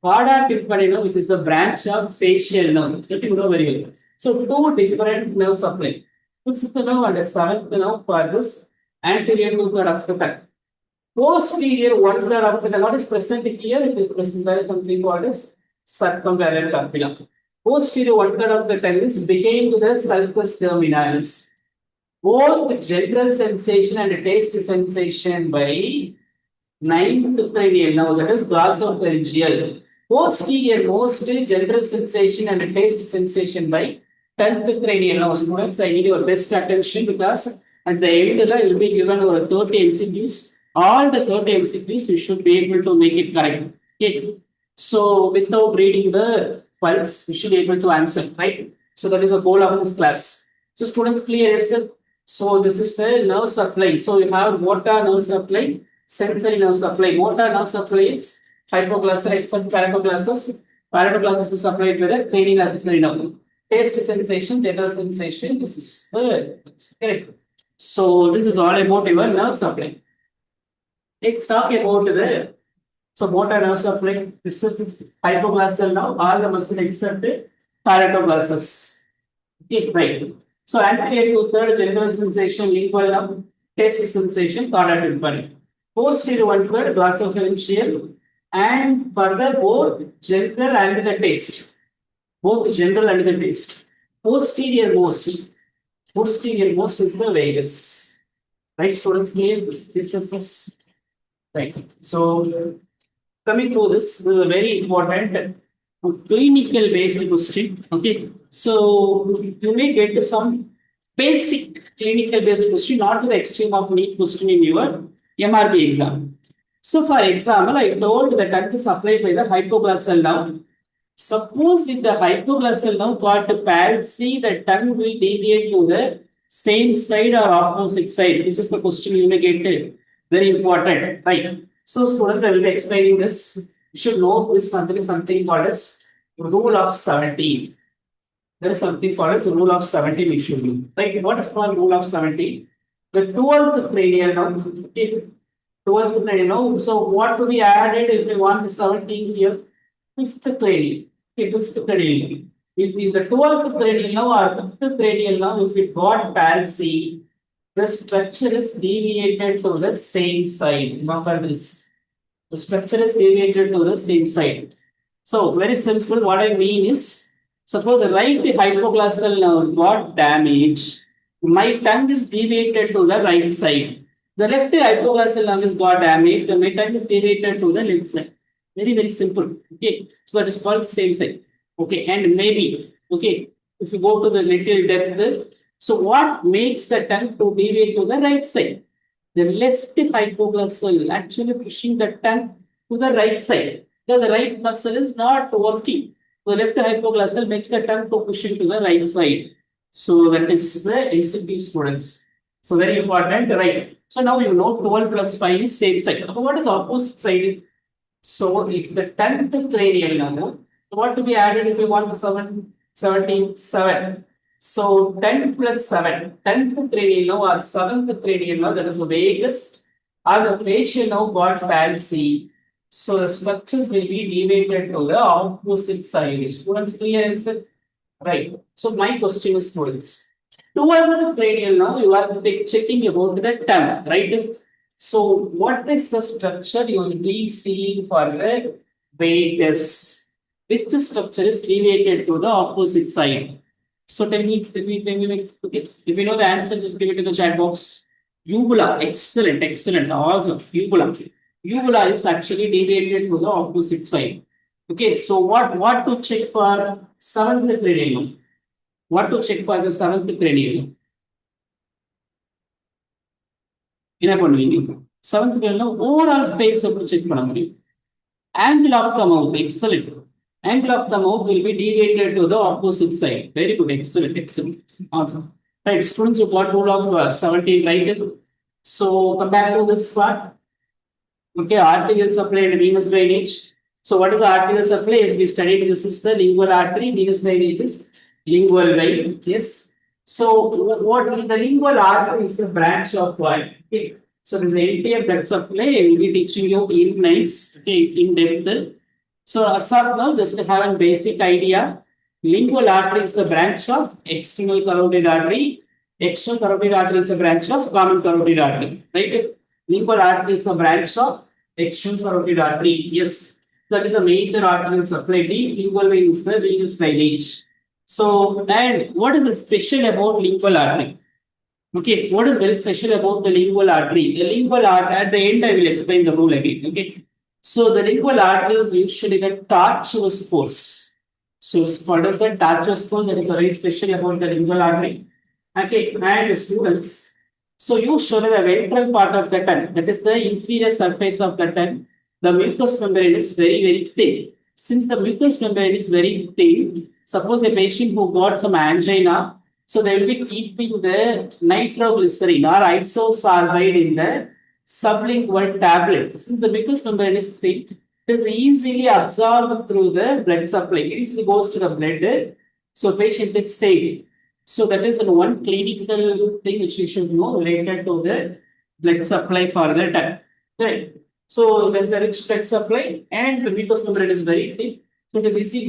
[SPEAKER 1] Cauda tympani, which is the branch of facial nerve. That you know very well. So two different nerve supply. Fifth nerve and seventh nerve for this anterior two-third of the tongue. Posterior one-third of the tongue. What is present here? It is present by something called as circumparietal papilla. Posterior one-third of the tongue is behind the sulcus terminalis. Both general sensation and taste sensation by ninth cranial nerve, that is glossopharyngeal. Posterior most general sensation and taste sensation by 10th cranial nerve. Students, I need your best attention because at the end you will be given over 30 MCQs. All the 30 MCQs you should be able to make it correct. Okay. So without reading the pulse, you should be able to answer, right? So that is the goal of this class. So students, clear yourself. So this is the nerve supply. So you have motor nerve supply, sensory nerve supply. Motor nerve supply is hypoglossal except paraglossus. Paraglossus is supplied by the cranial accessory nerve. Taste sensation, general sensation. This is correct. So this is all about your nerve supply. Let's talk about the motor nerve supply. This is hypoglossal nerve. All the muscle except paraglossus. Okay, right. So anterior to third general sensation, lingual nerve, taste sensation, cauda tympani. Posterior one third glossopharyngeal, and further both general and the taste. Both general and the taste. Posterior most is the vagus. Right, students, clear? This is right. So coming to this is a very important clinical based question. Okay, so you may get some basic clinical based question, not to the extreme of neat question in your MRB exam. So, for example, I told the tongue is supplied by the hypoglossal nerve. Suppose if the hypoglossal nerve got palsy, the tongue will deviate to the same side or opposite side. This is the question you may get. Very important, right? So, students, I will be explaining this. You should know this something called as rule of 17. There is something called as rule of 17 you should know. Right? What is called rule of 17? The 12th cranial nerve. Okay. 12th cranial nerve. So what to be added if you want the 17 here? 5th cranial. Okay, 5th cranial. If the 12th cranial nerve or 5th cranial nerve, if it got palsy, the structure is deviated to the same side. Remember this. The structure is deviated to the same side. So, very simple. What I mean is, suppose the right hypoglossal nerve got damaged, my tongue is deviated to the right side. The left hypoglossal nerve is got damaged, my tongue is deviated to the left side. Very, very simple. Okay, so that is called same side. Okay, and maybe, okay, if you go to the little depth, so what makes the tongue to deviate to the right side? The left hypoglossal actually pushing the tongue to the right side. Because the right muscle is not working. The left hypoglossal makes the tongue to push into the right side. So that is the MCQ, students. So very important, right? So now you know 12 plus 5 is same side. So what is opposite side? So if the 10th cranial nerve, what to be added if you want the 17, 7. So 10 plus 7, 10th cranial nerve or 7th cranial nerve, that is the vagus, or the facial nerve got palsy. So the structures will be deviated to the opposite side. Students, clear is it? Right. So my question is, students, 12th cranial nerve, you are checking about the tongue, right? So what is the structure you will be seeing for the vagus? Which structure is deviated to the opposite side? So tell me, okay. If you know the answer, just give it in the chat box. Uvula, excellent, awesome. Uvula is actually deviated to the opposite side. Okay, so what to check for 7th cranial? What to check for the 7th cranial? என்ன பண்ணுவீங்க 7th cranial overall face check பண்ண முடியும். Angle of the mouth, excellent. Angle of the mouth will be deviated to the opposite side. Very good, excellent. Awesome. Right, students, you got rule of 17, right? So come back to this part. Okay, arterial supply and venous drainage. So what is the arterial supply? As we studied, this is the lingual artery, venous drainage is lingual vein. Yes. So what the lingual artery is a branch of what? Okay. So there's the entire blood supply. I will be teaching you in nice, okay, in depth. So as of now, just to have a basic idea, lingual artery is the branch of external carotid artery. External carotid artery is a branch of common carotid artery. Right? Lingual artery is the branch of external carotid artery. Yes, that is the major arterial supply. Deep lingual vein is the venous drainage. So, and what is the special about lingual artery? Okay, what is very special about the lingual artery? The lingual artery, at the end, I will explain the rule again. Okay, so the lingual artery is usually the tortuous course. So, what is the tortuous course? That is very special about the lingual artery. Okay, and students. So, usually the ventral part of the tongue, that is the inferior surface of the tongue, the mucous membrane is very, very thin. Since the mucous membrane is very thin, suppose a patient who got some angina, so they will be keeping the nitroglycerin or isosorbide in the sublingual tablet. Since the mucous membrane is thick, it is easily absorbed through the blood supply. It easily goes to the blood, so patient is safe. So that is one clinical thing which you should know related to the blood supply for the tongue. Right. So there is a rich blood supply and the mucous membrane is very thick. So it easily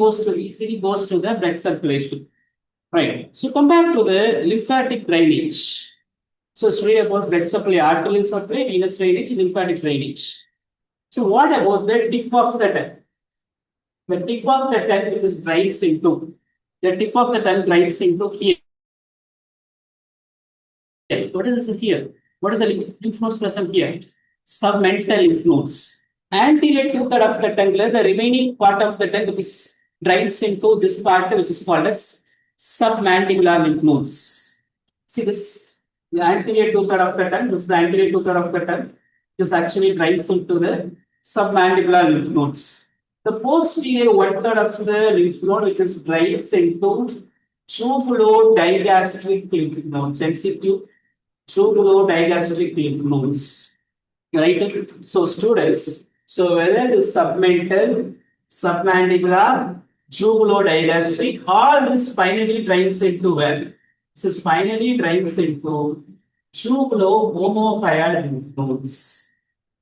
[SPEAKER 1] goes to the blood circulation. Right. So come back to the lymphatic drainage. So study about blood supply, arterial supply, venous drainage, lymphatic drainage. So what about the tip of the tongue? The tip of the tongue which is drains into. The tip of the tongue drains into here. What is this here? What is the lymph nodes present here? Submental lymph nodes. Anterior two-third of the tongue, the remaining part of the tongue which is drains into this part which is called as submandibular lymph nodes. See this? The anterior two-third of the tongue, this is the anterior two-third of the tongue. This actually drains into the submandibular lymph nodes. The posterior one-third of the lymph node which is drains into tubulo-digastric lymph nodes. MCQ, tubulo-digastric lymph nodes. Right? So students, so whether the submental, submandibular, tubulo-digastric, all this finally drains into where? This is finally drains into tubulo-omohyoid lymph nodes.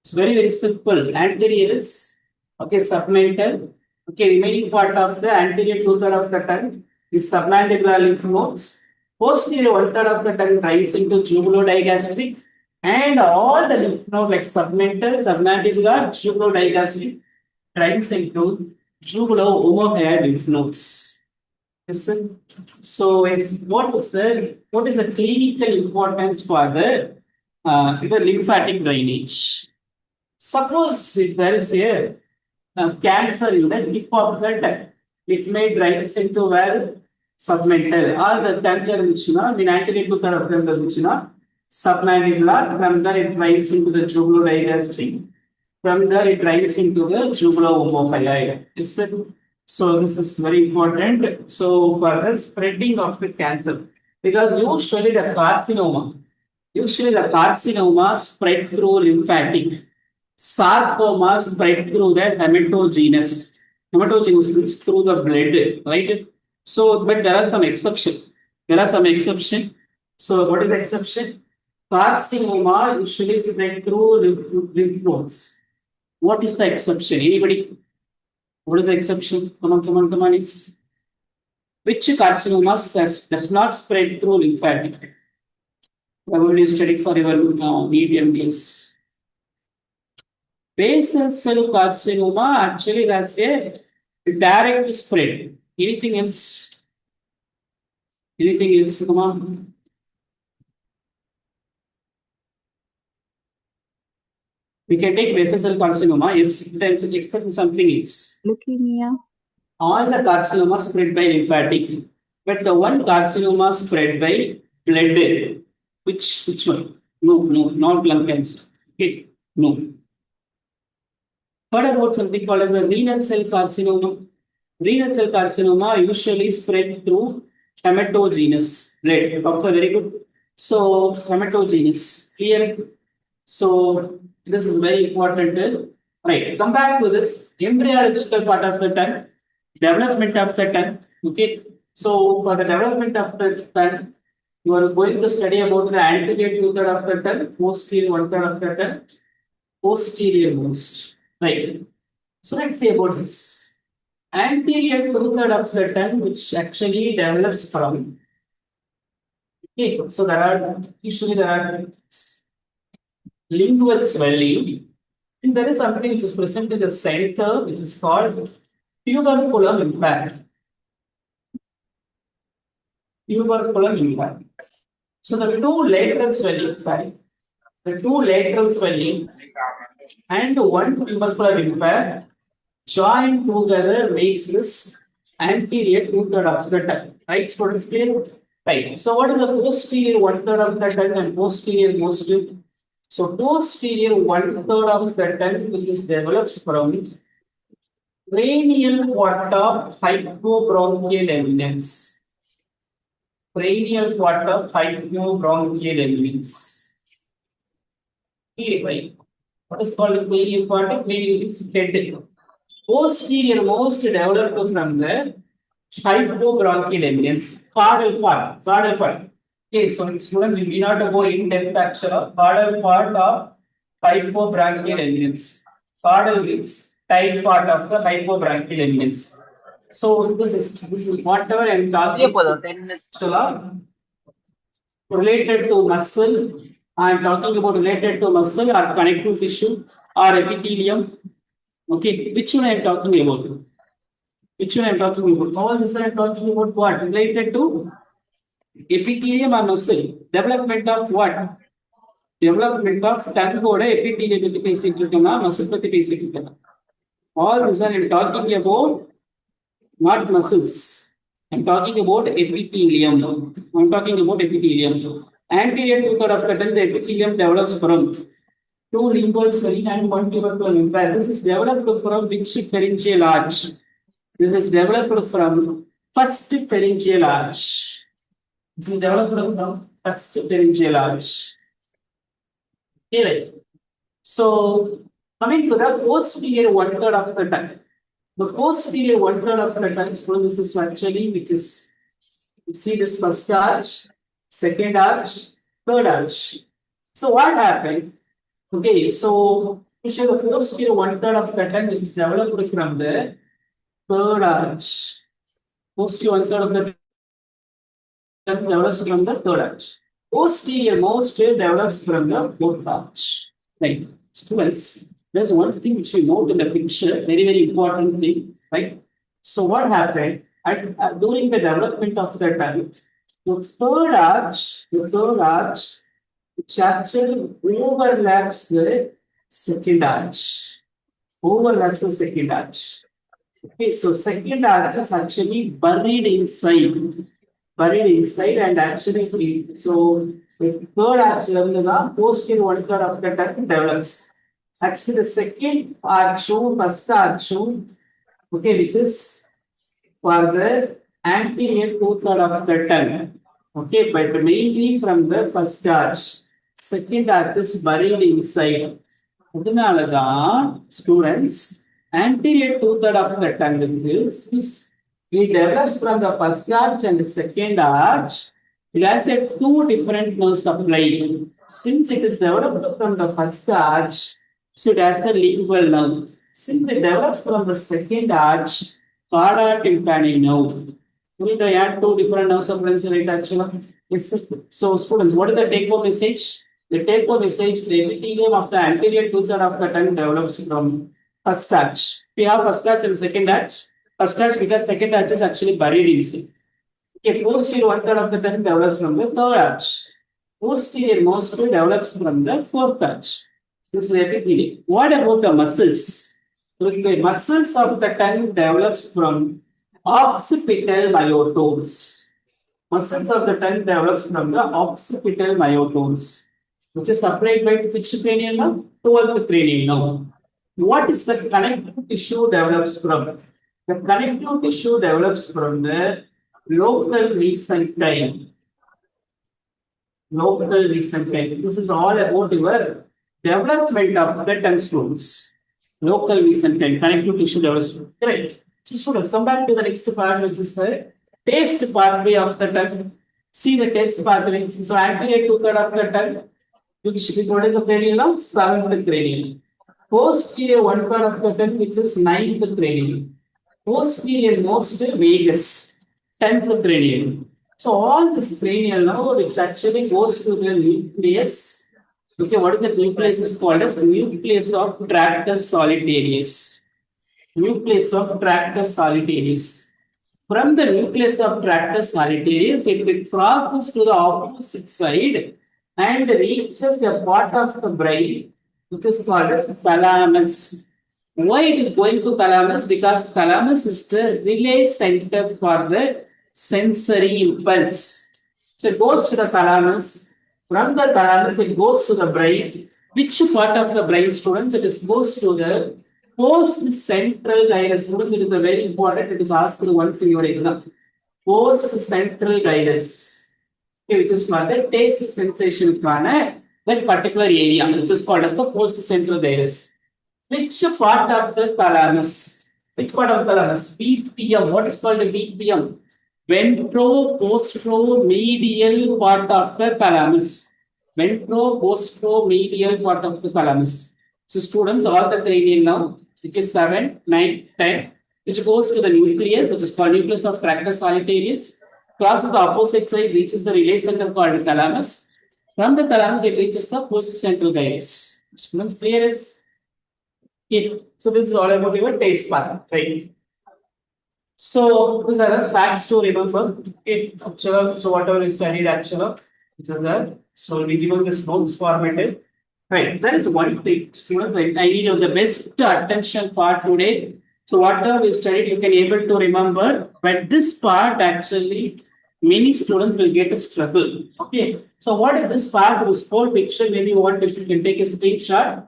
[SPEAKER 1] It's very, very simple. Anterior is, okay, submental. Okay, remaining part of the anterior two-third of the tongue is submandibular lymph nodes. Posterior one-third of the tongue drains into tubulo-digastric. And all the lymph node like submental, submandibular, tubulo-digastric drains into tubulo-omohyoid lymph nodes. Listen. So, what is the clinical importance for the lymphatic drainage? Suppose if there is a cancer in the tip of the tongue, it may drains into where submental or the tongue, in anterior two-third of the submandibular, from there it drains into the tubulo-digastric, from there it drains into the tubulo-omohyoid. So this is very important. So for the spreading of the cancer, because usually the carcinoma spread through lymphatic, sarcoma spread through the hematogenous means through the blood, right? So, but there are some exceptions. So, what is the exception? Carcinoma usually spread through lymph nodes. What is the exception? Anybody? What is the exception? Come on. Is which carcinoma does not spread through lymphatic? Probably studied for your need MDS. Basal cell carcinoma actually has a direct spread. Anything else? Come on. We can take basal cell carcinoma. Yes, then expect something else.
[SPEAKER 2] Leukemia.
[SPEAKER 1] All the carcinoma spread by lymphatic, but the one carcinoma spread by blood. Which one? No, not lung cancer. Okay, no. Heard about something called as a renal cell carcinoma? Renal cell carcinoma usually spread through hematogenous blood. Doctor, very good. So hematogenous, clear. So this is very important. Right. Come back to this embryological part of the tongue, development of the tongue. Okay. So for the development of the tongue, You are going to study about the anterior two-third of the tongue, posterior one-third of the tongue, posterior most. Right. So let's see about this. Anterior two-third of the tongue, which actually develops from. Okay, so there are lingual swelling, and there is something which is present in the center, which is called tuberculum impact. Tuberculum impact. So the two lateral swelling and one tubercular impact joined together makes this anterior two-third of the tongue. Right, students, clear? Right. So what is the posterior one-third of the tongue and posterior most? So posterior one-third of the tongue which develops from cranial part of hypobronchial eminence. Cranial part of hypobronchial eminence. What is called the cranial part of cranial head? Posterior most developed from the hypobronchial eminence. Caudal part. Okay, so students, we need not go in depth actually. Caudal part of hypobronchial eminence. Caudal means tight part of the hypobronchial eminence. So this is whatever I am talking about related to muscle. I am talking about related to muscle or connective tissue or epithelium. Okay, which one I am talking about? All this I am talking about what? Related to epithelium or muscle. Development of what? Development of tongue epithelium muscle. All this I am talking about not muscles. I'm talking about epithelium. Anterior two-third of the tongue, the epithelium develops from two lingual swelling and one tubercular impact. This is developed from which pharyngeal arch? This is developed from first pharyngeal arch. Okay. So coming to the posterior one-third of the tongue. The posterior one-third of the tongue, so this is actually which is, you see this first arch, second arch, third arch. So what happened? Okay, so to show the posterior one-third of the tongue which is developed from the third arch. Posterior one-third of the tongue develops from the third arch. Posterior most develops from the fourth arch. Right. Students, there's one thing which you note in the picture, very important thing, right? So what happened during the development of the tongue, the third arch, which actually overlaps the second arch. Okay, so second arch is actually buried inside, and actually, so the third arch the posterior one-third of the tongue develops. Actually, the second arch, first arch, okay, which is for the anterior two-third of the tongue. Okay, but mainly from the first arch. Second arch is buried inside. Students, anterior two-third of the tongue is it develops from the first arch and the second arch. It has two different nerve supply. Since it is developed from the first arch, so it has the lingual nerve. Since it develops from the second arch, carda tympani nerve. They add two different nerve supplies, right? Actually, yes. So, students, what is the take-home message? The take-home message: the epithelium of the anterior two-third of the tongue develops from first arch. We have first arch and second arch. First arch because second arch is actually buried inside. Okay, posterior one-third of the tongue develops from the third arch. Posterior most develops from the fourth arch. This is epithelium. What about the muscles? So the muscles of the tongue develops from occipital myotones. Muscles of the tongue develops from the occipital myotones, which is supplied by which cranial nerve? 12th cranial nerve. What is the connective tissue develops from? The connective tissue develops from the local mesenchyme. This is all about your development of the tongue stones. Local mesenchyme, connective tissue develops. Correct. So students, come back to the next part, which is the taste pathway of the tongue. See the test pathway. So anterior two-thirds of the tongue, which what is the cranial? Seventh cranial. Posterior one-third of the tongue, which is ninth cranial. Posterior most vagus, 10th cranial. So all this cranial now, which actually goes to the nucleus. Okay, what is the nucleus is called as nucleus of tractus solitarius. Nucleus of tractus solitarius. From the nucleus of tractus solitarius, it crosses to the opposite side and reaches a part of the brain which is called as thalamus. Why it is going to thalamus? Because thalamus is the relay center for the sensory impulse. So it goes to the thalamus. From the thalamus, it goes to the brain. Which part of the brain, students? It goes to the post-central gyrus. Students, it is a very important. It is asked once in your exam. Post-central gyrus, which is for the taste sensation for that particular area, which is called as the post-central gyrus. Which part of the thalamus? Which part of the thalamus? BPM. What is called the BPM? Ventro-postromedial part of the thalamus. Ventro-postromedial part of the thalamus. So students, all the cranial now, it is 7, 9, 10, which goes to the nucleus, which is called nucleus of tractus solitarius. Crosses the opposite side, reaches the relay center called thalamus. From the thalamus, it reaches the post-central gyrus. Students, clear is? So this is all about your taste path, right? So these are the facts to remember. So whatever is studied actually, which is that. So we given this notes formatted. Right. That is one thing. Students, I need the best attention part today. So whatever we studied, you can able to remember. But this part actually, many students will get a struggle. Okay. So what is this part? This whole picture, maybe you want if you can take a screenshot.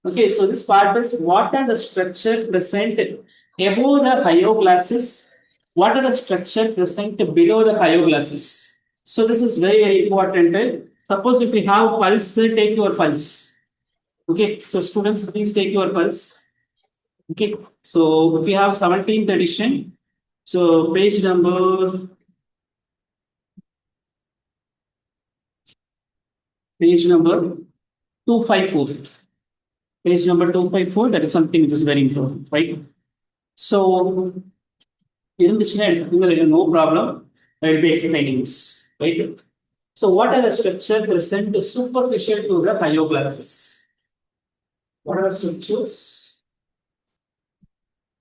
[SPEAKER 1] Okay, so this part is what are the structure present above the hyoglossus? What are the structure present below the hyoglossus? So this is very, very important. Suppose if you have pulse, take your pulse. Okay, so students, please take your pulse. Okay, so if you have 17th edition, so page number 254. Page number 254, that is something which is very important, right? So, in this slide, no problem. I will be explaining this, right? So, what are the structures present superficial to the hyoglossus? What are the structures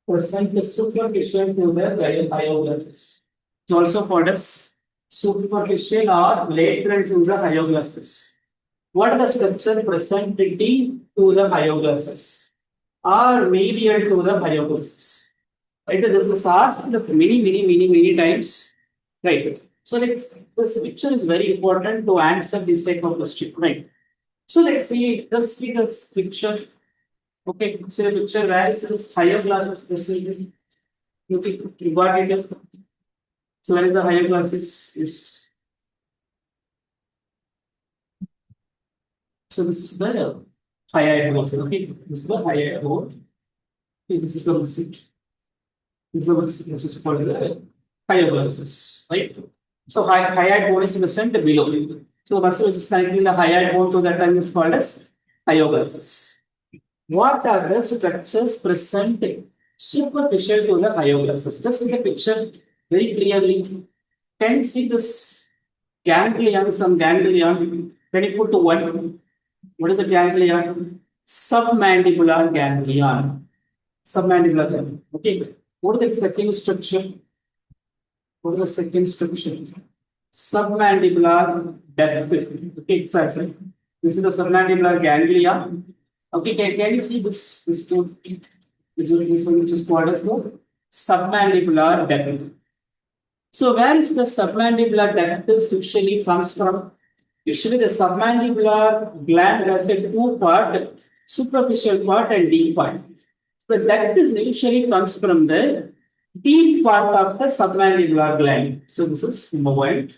[SPEAKER 1] present superficial to the hyoglossus? It's also called as superficial or lateral to the hyoglossus. What are the structure present deep to the hyoglossus or medial to the hyoglossus? Right, this is asked many times. Right. So this picture is very important to answer this type of question. Right. So let's see. Just see this picture. Okay. See the picture. Where is this hyoglossus present? Okay. You got it. So where is the hyoglossus? Is so this is the hyoid bone. Okay, this is the hyoid bone. Okay, this is the muscle. This is the muscle which is called the hyoglossus, right? So hyoid bone is present below. So muscle which is connecting the hyoid bone to the tongue is called as hyoglossus. What are the structures present superficial to the hyoglossus? Just see the picture very clearly. Can you see this ganglion? Some ganglion. Can you put to one? What is the ganglion? Submandibular ganglion. Submandibular ganglion. Okay. What is the second structure? What is the second structure? Submandibular duct. Okay, exactly. This is the submandibular ganglia. Okay, can you see this? This one which is called as the submandibular duct. So where is the submandibular duct usually comes from? Usually the submandibular gland has a two-part, superficial part and deep part. The duct usually comes from the deep part of the submandibular gland. So this is number one.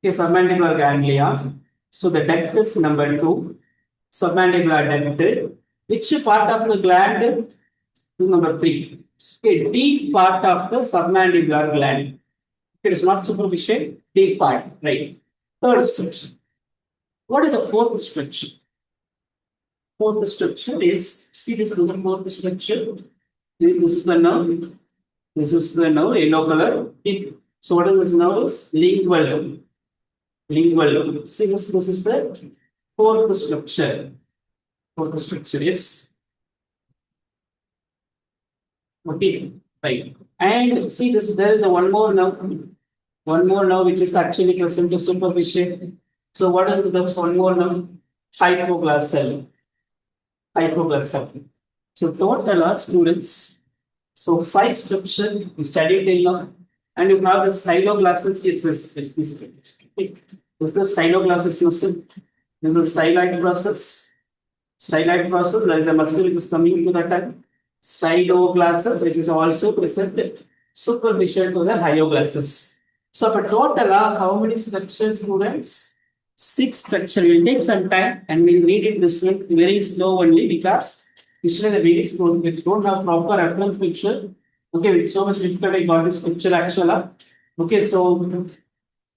[SPEAKER 1] Okay, submandibular ganglia. So the duct is number two. Submandibular duct. Which part of the gland? Number three. Okay, deep part of the submandibular gland. It is not superficial, deep part, right? Third structure. What is the fourth structure? Fourth structure is, see this is the fourth structure. This is the nerve. This is the nerve, yellow color. So what is this nerve? Is lingual. Lingual. See this is the fourth structure. Fourth structure is okay, right. And see this, there is a one more nerve which is actually present to superficial. So what is the one more nerve? Hypoglossal. Hypoglossal. So total are students. So five structure we studied till now, and you have the styloglasses is this. Okay. This is the styloglasses muscle. This is the styloid process. Styloid process, there is a muscle which is coming to the tongue. Styloglasses, which is also present superficial to the hyoglasses. So for total, how many structures, students? Six structure. Will take some time and we'll read it this way very slow only because usually the very slow. We don't have proper reference picture. Okay, with so much difficult I got this picture actually. Okay, so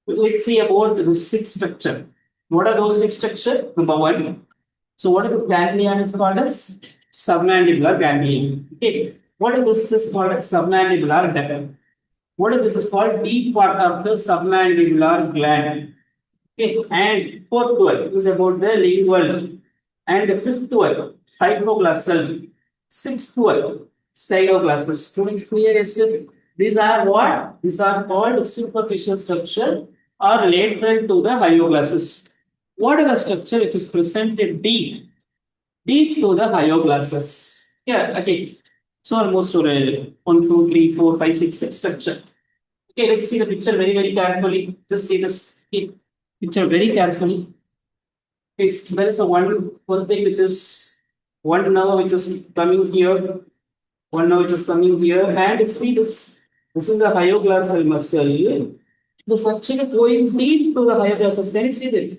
[SPEAKER 1] let's see about the six structure. What are those six structure? Number one. So what is the ganglion is called as submandibular ganglion. Okay. What is this is called as submandibular duct. What is this is called deep part of the submandibular gland. Okay. And fourth one is about the lingual. And the fifth one, hypoglossal. Sixth one, styloglasses. Students clear as these are what? These are called superficial structure or lateral to the hyoglasses. What is the structure which is presented deep to the hyoglasses? Yeah, okay. So almost 1, 2, 3, 4, 5, 6, 6 structure. Okay, let's see the picture very carefully. Just see this picture very carefully. There is a one thing which is one nerve which is coming here, one nerve which is coming here, and see this. This is the hyoglossal muscle. The actually going deep to the hyoglasses. Can you see that?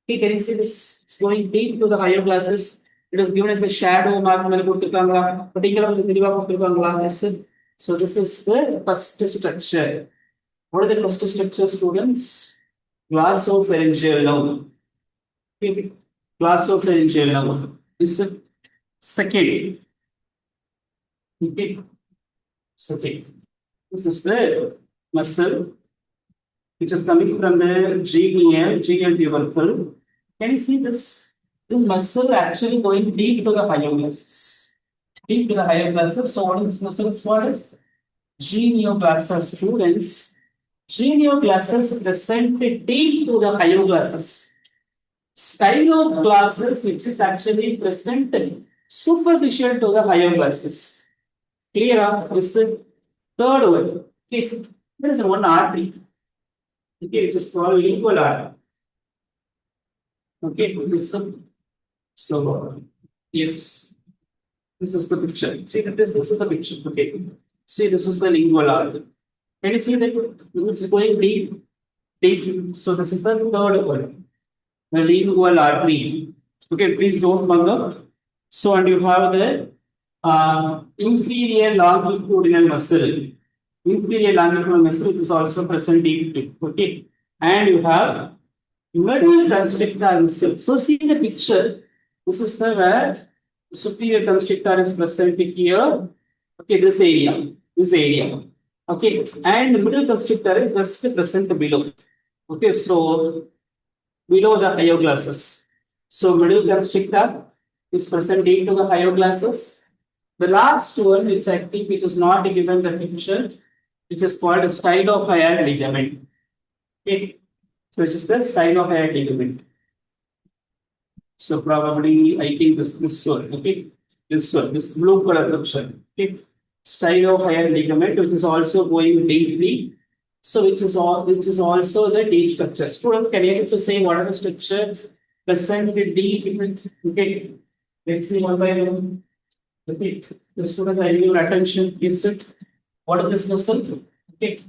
[SPEAKER 1] Okay, can you see this? It's going deep to the hyoglasses. It is given as a shadow mark. So this is the first structure. What are the first structure, students? Glossopharyngeal nerve. Okay. Glossopharyngeal nerve. This is the second. Okay. Second. This is the muscle which is coming from the GL tubercle. Can you see this? This muscle actually going deep to the hyoglasses. Deep to the hyoglasses. So what is this muscle? What is genioglasses, students? Genioglasses present deep to the hyoglasses. Styloglasses, which is actually present superficial to the hyoglasses. Clear? This is the third one. Okay. There is one artery. Okay, it is called lingual artery. Okay, so yes, this is the picture. See that this is the picture. Okay, see this is the lingual artery. Can you see that it's going deep, deep? So this is the third one, the lingual artery. Okay, please don't bung up. So and you have the inferior longitudinal muscle. Inferior longitudinal muscle which is also present deep. Okay, and you have middle constrictor muscle. So see the picture. This is the where superior constrictor is present here. Okay, this area. Okay, and middle constrictor is just present below. Okay, so below the hyoglasses. So middle constrictor is present into the hyoglasses. The last one, which I think which is not given the picture, which is called a stylohyoid ligament. Okay, so this is the stylohyoid ligament. So probably I think this one. Okay, this one, this blue color option. Okay, stylohyoid ligament, which is also going deeply. So which is also the deep structure. Students, can you able to say what are the structure present deep? Okay, let's see one by one. Okay, the students, I need your attention. Is it what is this muscle? Okay,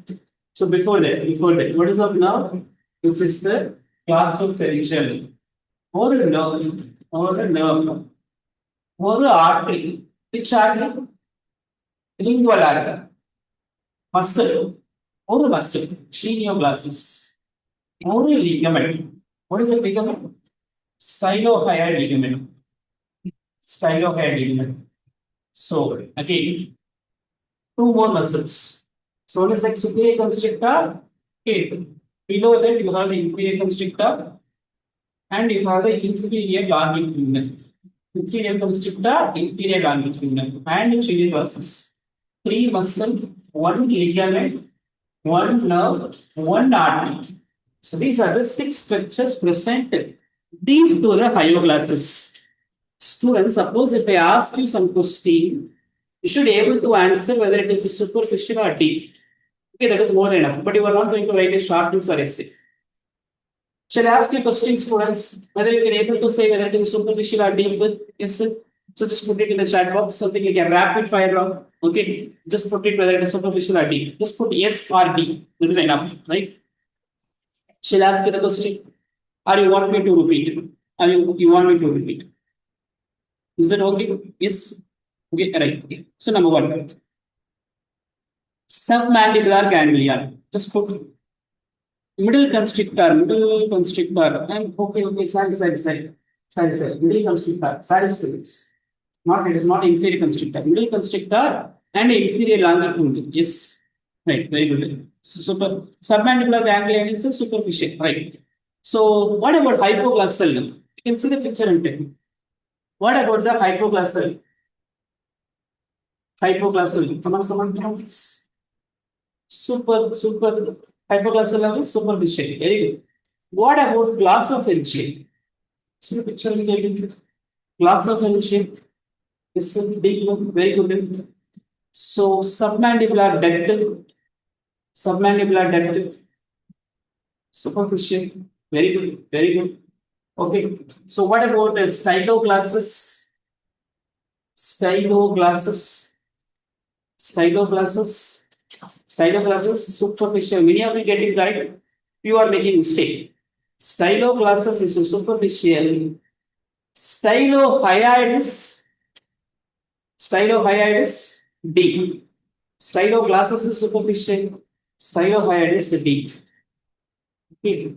[SPEAKER 1] so before that, what is up now? Which is the glossopharyngeal or the nerve or the artery. Which artery? Lingual artery. Muscle. Or muscle, genioglasses, or ligament. What is the ligament? Stylohyoid ligament. Stylohyoid ligament. So again, two more muscles. So one is like superior constrictor. Okay. Below that you have the inferior constrictor and you have the inferior longitudinal. Inferior constrictor, inferior longitudinal, and chili muscles. Three muscle, one ligament, one nerve, one artery. So these are the six structures present deep to the hypoglasses. Students, suppose if I ask you some question, you should be able to answer whether it is superficial or deep. Okay, that is more than enough. But you are not going to write a short for essay. Shall I ask you a question, students? Whether you can able to say whether it is superficial or deep? Yes, sir. So just put it in the chat box. Something like a rapid fire round. Okay, just put it whether it is superficial or deep. Just put yes or D. That is enough, right? Shall I ask you the question? Or you want me to repeat? Or you want me to repeat? Is that okay? Yes. Okay, right. Okay. So number one, submandibular ganglia. Just put middle constrictor, and okay, sorry, middle constrictor, satisfies. Not it is not inferior constrictor, middle constrictor and inferior longitudinal. Yes, right, very good. So, super submandibular ganglia is a superficial, right? So, what about hypoglossal? You can see the picture and tell. What about the hypoglossal? Hypoglossal, come on. Super hypoglossal level superficial. Very good. What about glossopharyngeal? See the picture we get. Glossopharyngeal is big one, very good. So submandibular ductal, superficial, very good. Okay. So what about styloglasses? Styloglasses, superficial. Many of you get it right. You are making mistake. Styloglasses is superficial. Stylohyoids, D. Styloglasses is superficial. Stylohyoids D. Okay.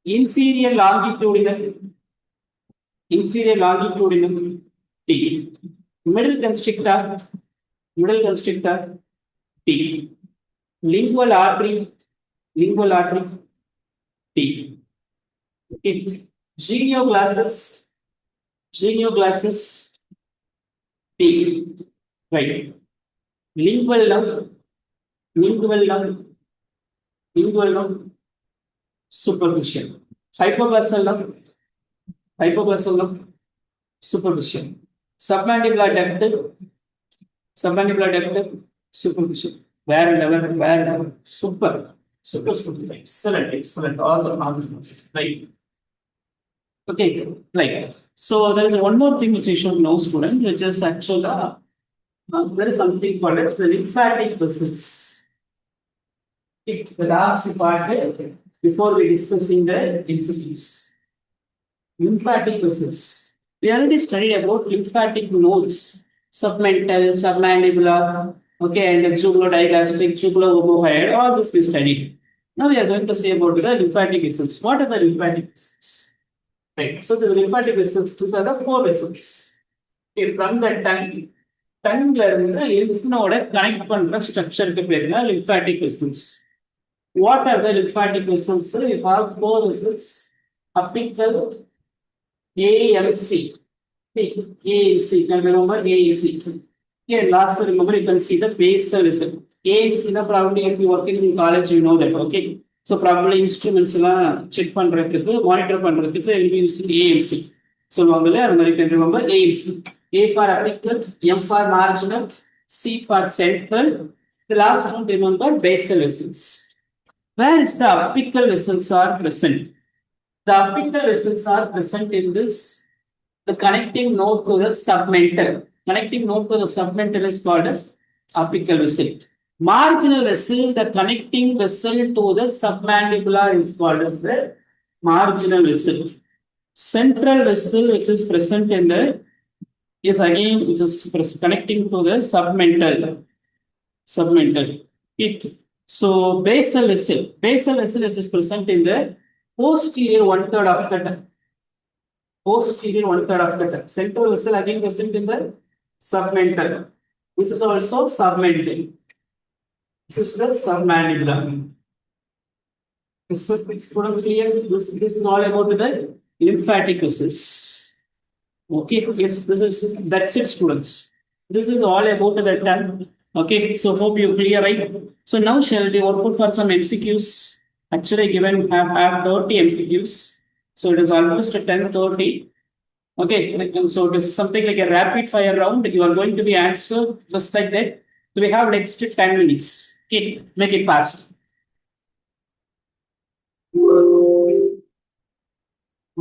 [SPEAKER 1] Inferior longitudinal D. Middle constrictor D. Lingual artery D. Okay. Genioglasses D. Right. Lingual nerve, superficial. Hypoglossal nerve, superficial. Submandibular duct, superficial. Where, super, excellent, awesome, right? Okay, like so. There is one more thing which I should know, student, which is actually there is something called as the lymphatic vessels. The last part before we discussing the MCQs. Lymphatic vessels. We already studied about lymphatic nodes, submental, submandibular, okay, and jugulo-digastric, jugulo-omohyoid, all this we studied. Now we are going to say about the lymphatic vessels. What are the lymphatic vessels? Right. So the lymphatic vessels, these are the four vessels. Okay, from the tongue lymph node connect பண்ற structure க்கு பேரு lymphatic vessels. What are the lymphatic vessels? We have four vessels. Apical, AMC. AMC, can remember AMC. Here, last remember you can see the basal vessel. AMC, probably if you working in college, you know that. Okay. So probably instruments check பண்றதுக்கு monitor பண்றதுக்கு will be using AMC. So normally you can remember AMC. A for apical, M for marginal, C for central. The last one remember basal vessels. Where is the apical vessels are present? The apical vessels are present in this, the connecting node to the submental. Connecting node to the submental is called as apical vessel. Marginal vessel, the connecting vessel to the submandibular is called as the marginal vessel. Central vessel, which is present in the, is again which is connecting to the submental. So basal vessel is present in the posterior one third of the tongue. Posterior one third of the tongue. Central vessel again present in the submental. This is also submental. This is the submandibular. Is it clear? This is all about the lymphatic vessels. Okay, yes, that's it, students. This is all about the tongue. Okay, so hope you clear, right? So now shall we output for some MCQs? Actually, given have 30 MCQs, so it is almost 10:30. Okay, so it is something like a rapid fire round. You are going to be answered just like that. So we have next 10 minutes. Okay, make it fast.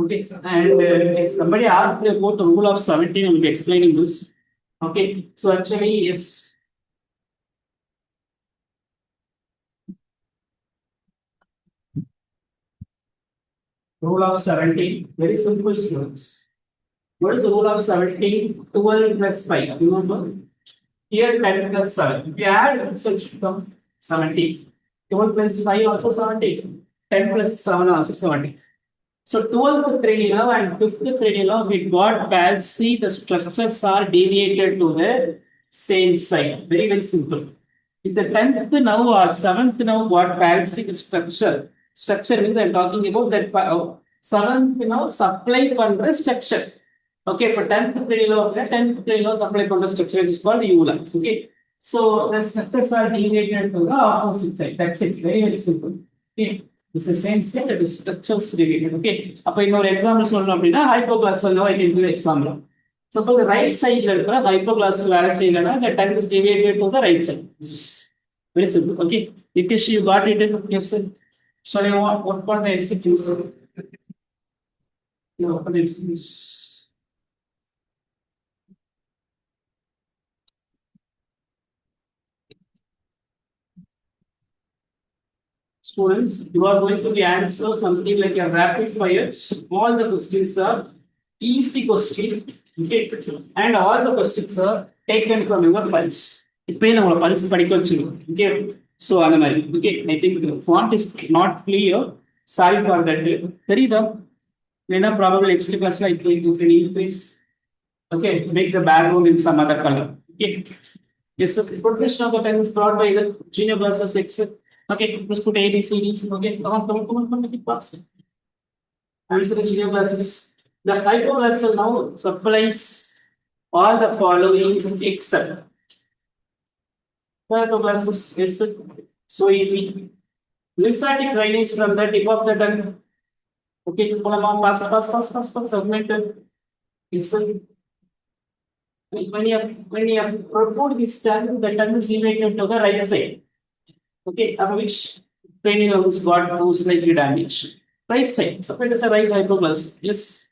[SPEAKER 1] Okay, and if somebody asked me about the rule of 17, I will be explaining this. Okay, so actually, yes. Rule of 17, very simple students. What is the rule of 17? 12 plus 5. Remember? Here 10 plus 7. If you add, so it should become 17. 12 plus 5 also 17. 10 plus 7 also 17. So 12th threading law and 5th threading law, we got palsy, the structures are deviated to the same side. Very, very simple. If the 10th now or 7th now got palsy structure, structure means I'm talking about that 7th now supply contra structure. Okay, for 10th threading law, 10th threading law supply contra structure is called ULA. Okay, so the structures are deviated to the opposite side. That's it. Very, very simple. Okay. It's the same set, it is structures deviated. Okay. Now, in example, hypoglossal, now I can give example. Suppose the right side, hypoglossal the tongue is deviated to the right side. This is very simple. Okay. Nitish, you got it? Yes, sir. Shall I what for the MCQs? You open MCQs. Students, you are going to be answer something like a rapid fire. All the questions are easy question. Okay. And all the questions are taken from your pulse. Pulse okay. So, okay. I think the font is not clear. Sorry for that. Probably next class like you can increase. Okay, make the background in some other color. Okay. Yes, the progression of the time is brought by the junior classes Excel. Okay, let's put A, B, C, D. Okay, come on, make it fast. Answer the junior classes. The hypoglossal now supplies all the following except hypoglossal is so easy. Lymphatic drainage from the tip of the tongue. Okay, pass, submitted. When you protrude this tongue, the tongue is deviated to the right side. Okay, of which cranial has got most likely damage. Right side. So it is a right hypoglossal. Yes,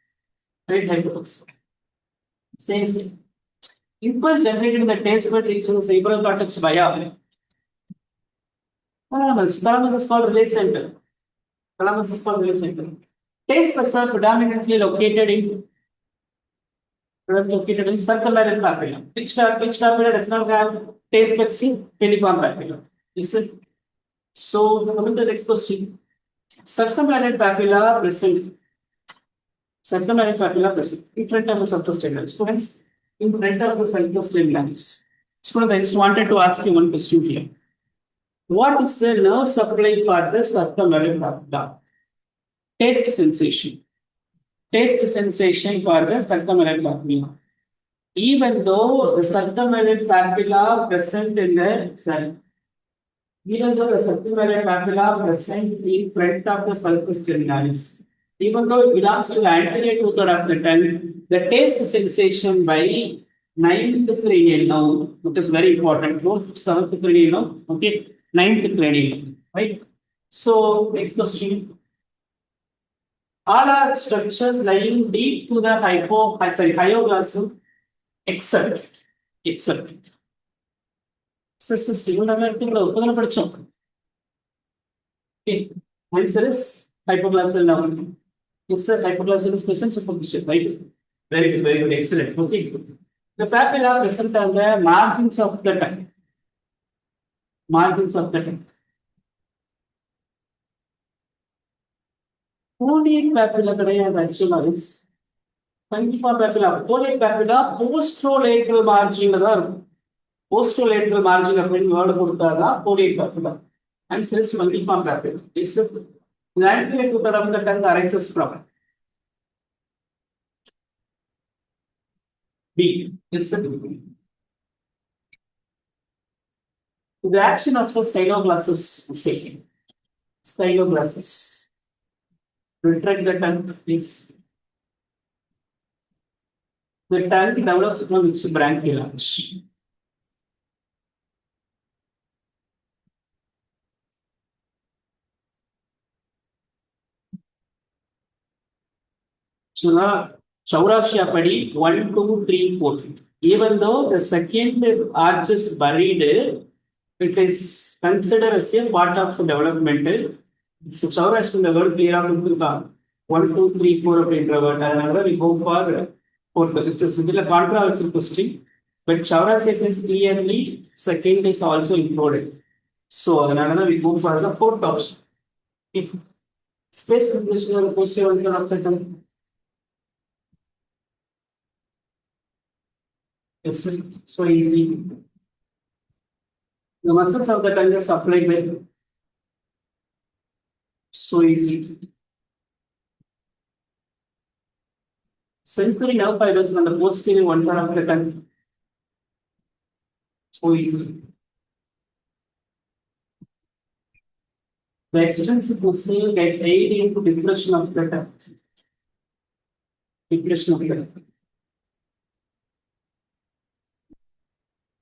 [SPEAKER 1] right hypoglossal. Same thing. Impulse generated in the taste bud reaches the cerebral cortex via thalamus. Thalamus is called relay center. Thalamus is called relay center. Taste buds are predominantly located in circumlateral papilla. Which papilla does not have taste buds in piliform papilla? Is it? So coming to the next question. Circumlateral papilla present. Circumlateral papilla present in front of the surface terminal. Students, in front of the surface terminal. Students, I just wanted to ask you one question here. What is the nerve supply for the circumlateral papilla? Taste sensation. Taste sensation for the circumlateral papilla. Even though the circumlateral papilla present in the cell, even though the circumlateral papilla present in front of the sulcus terminalis, even though it belongs to the anterior two-third of the tongue, the taste sensation by ninth cranial nerve, which is very important, not seventh cranial nerve, okay, ninth cranial nerve, right? So next question. All are structures lying deep to the hypoglossal except. Okay, answer is hypoglossal nerve. Yes, sir, hypoglossal is present superficial, right? Very good, excellent. Okay. The papilla present on the margins of the tongue. Margins of the tongue. Foliate papilla கிடையாது actually. Fungiform papilla. Foliate papilla posterolateral margin தான் இருக்கும். Posterolateral margin அப்படின்னு word கொடுத்தாதான் foliate papilla. And since fungiform papilla is the anterior two-thirds of the tongue arises from B. Is the action of the styloglasses. Say styloglasses. Retract the tongue is the tongue develops from its branchial arch. So now Chaurashya padi 1, 2, 3, 4. Even though the second arch is buried, it is considered as a part of development. So Chaurashya the word clear out 1, 2, 3, 4 of introvert. And we go for fourth. It's a similar controversial question. But Chaurashya says clearly second is also included. So another we go for the fourth option. If space simulation of the posterior of the tongue. It's so easy. The muscles of the tongue is supplied with so easy. Sensory nerve fibers on the posterior one-third of the tongue. So easy. The extensive muscle get aid into depression of the tongue. Depression of the tongue.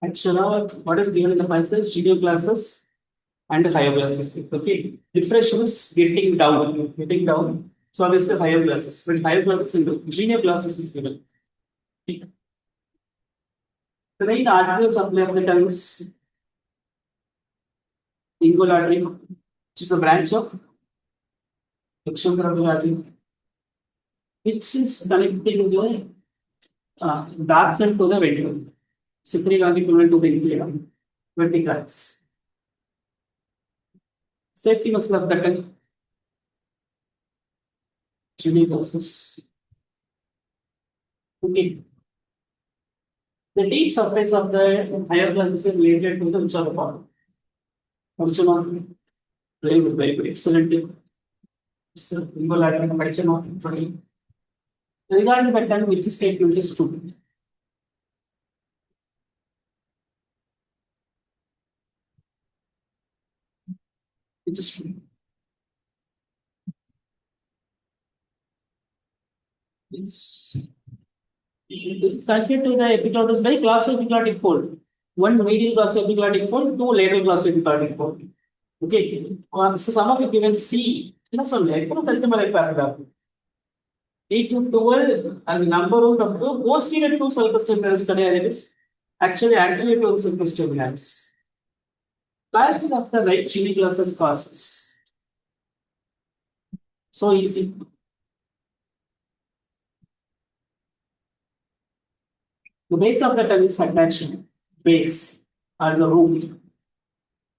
[SPEAKER 1] Actually, what is given in the file says junior glasses and higher glasses. Okay, depression is getting down. So this is the higher glasses. When higher glasses into junior glasses is given. The main arterial supply of the tongue is lingual artery, which is a branch of extraocular artery, which is connecting the dark cell to the ventricle. Superior equivalent to the inferior vertebrals. Safety muscle of the tongue. Junior glasses. Okay. The deep surface of the higher glasses is related to the which are part. Also not very good, excellent. Regarding the tongue, which statement is true? Which is true. It's connected to the epiglottis by glossoepiglottic fold. One medial glossoepiglottic fold, two lateral glossoepiglottic fold. Okay. So some of you given C. That's only. I put a paragraph. 8 to 12 and the number of the posterior two sulcus terminals is actually anterior to sulcus terminals. Balancing of the right chini glasses causes. So easy. The base of the tongue is attached. Base or the root.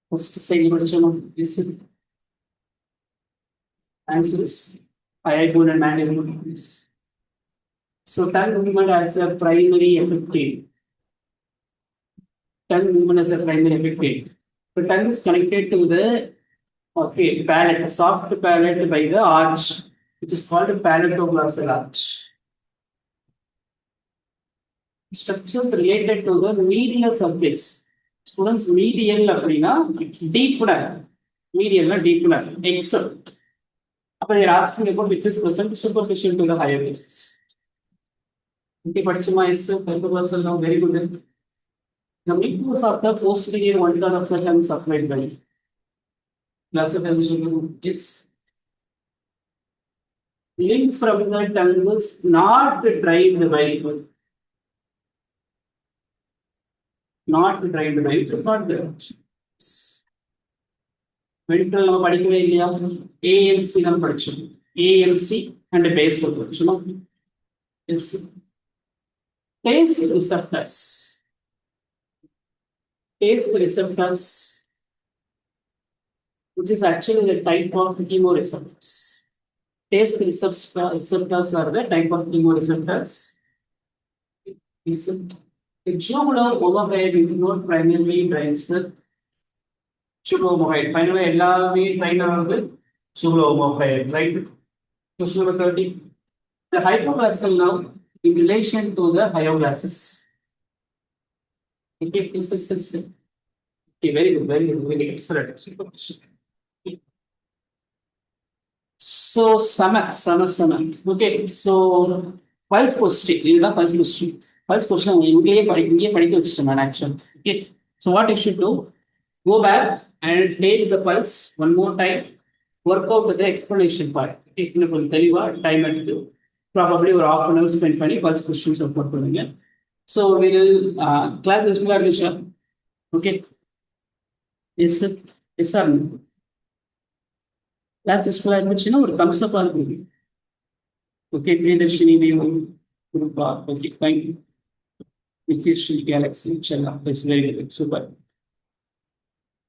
[SPEAKER 1] First stage is answer is eyeball and mandible. So tongue movement as a primary effective. Tongue movement as a primary effective. The tongue is connected to the palate, soft palate by the arch, which is called a palatoglossal arch. Structures related to the medial surface. Students, medial deep medial except. They are asking about which is present superficial to the higher basis. Is very good. The mucus of the posterior one-third of the tongue supplied by classification is lymph from the tongue is not dried by which is not there. Ventral AMC AMC and basal is taste receptors. Taste receptors, which is actually a type of chemoreceptors. Taste receptors are the type of chemoreceptors. The tubular overhead include primarily drains the tubular overhead. Finally, எல்லாமே train ஆகுது tubular overhead, right? Question number 30. The hypoglossal nerve in relation to the hyoglossus. Okay, this is okay, very good, very excellent. Super question. So, sama. Okay, so first question. This is the first question. First question, இங்கேயே படிக்க வச்சிட்டேன் நான் actually. Okay, so what you should do? Go back and take the pulse one more time. Work out the explanation part. Okay, இன்னும் கொஞ்சம் தெளிவா time எடுத்து probably ஒரு half an hour spend பண்ணி pulse questions work பண்ணுங்க. So we will class is full admission. Okay. Yes sir. Class is full admission ஒரு thumbs up ஆகுது. Okay, Priyadarshini group. Okay, thank you. Nitish Galaxy, inshallah, that's very good, super.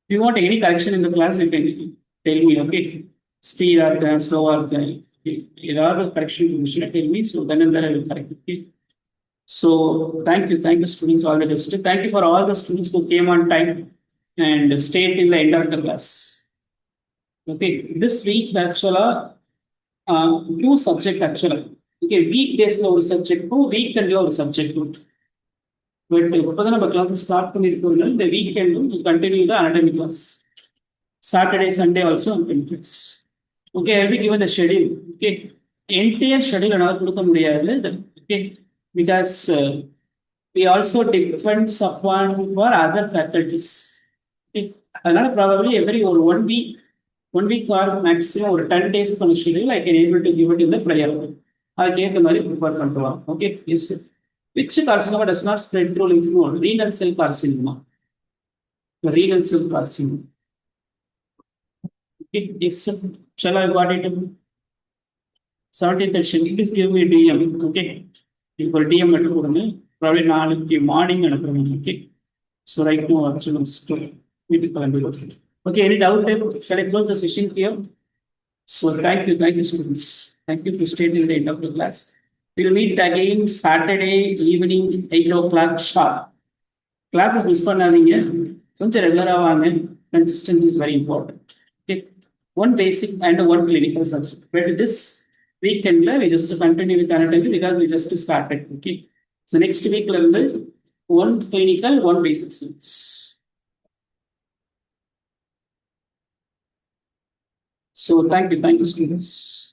[SPEAKER 1] If you want any correction in the class, you can tell me, okay? Speed or slow or other correction you should tell me, so then and there I will correct it. Okay? So thank you, students, all the best. Thank you for all the students who came on time and stayed till the end of the class. Okay, this week actually two subject actually. Okay, weekdays la ஒரு subject, weekend la ஒரு subject. But இப்போதான் நம்ம class start பண்ணிருக்கோம். இந்த weekend you continue the anatomy class. Saturday, Sunday also anatomy class. Okay, I will give the schedule. Okay, entire schedule என்னால கொடுக்க முடியாது. Okay, because we also depends upon for other faculties. Okay, அதனால probably every or one week or maximum or 10 days பண்ண schedule I can able to give it in the prior. அதுக்கு ஏற்ற மாதிரி prepare பண்ணுவோம். Okay, yes. Which carcinoma does not spread through lymph node? Renal cell carcinoma. Renal cell carcinoma. Okay, yes, shall I got it? 17th section. Please give me DM. Okay, you will DM at probably morning and okay. So right now, actually, okay, any doubt there? Shall I close the session here? So thank you, students. Thank you for staying till the end of the class. We'll meet again Saturday evening 8 o'clock sharp. Classes miss பண்ணாதீங்க. கொஞ்சம் ரெகுலரா வாங்க. Consistency is very important. Okay. One basic and one clinical subject. But this weekend we just continue with anatomy because we just started. Okay. So next week one clinical, one basic science. So thank you, students.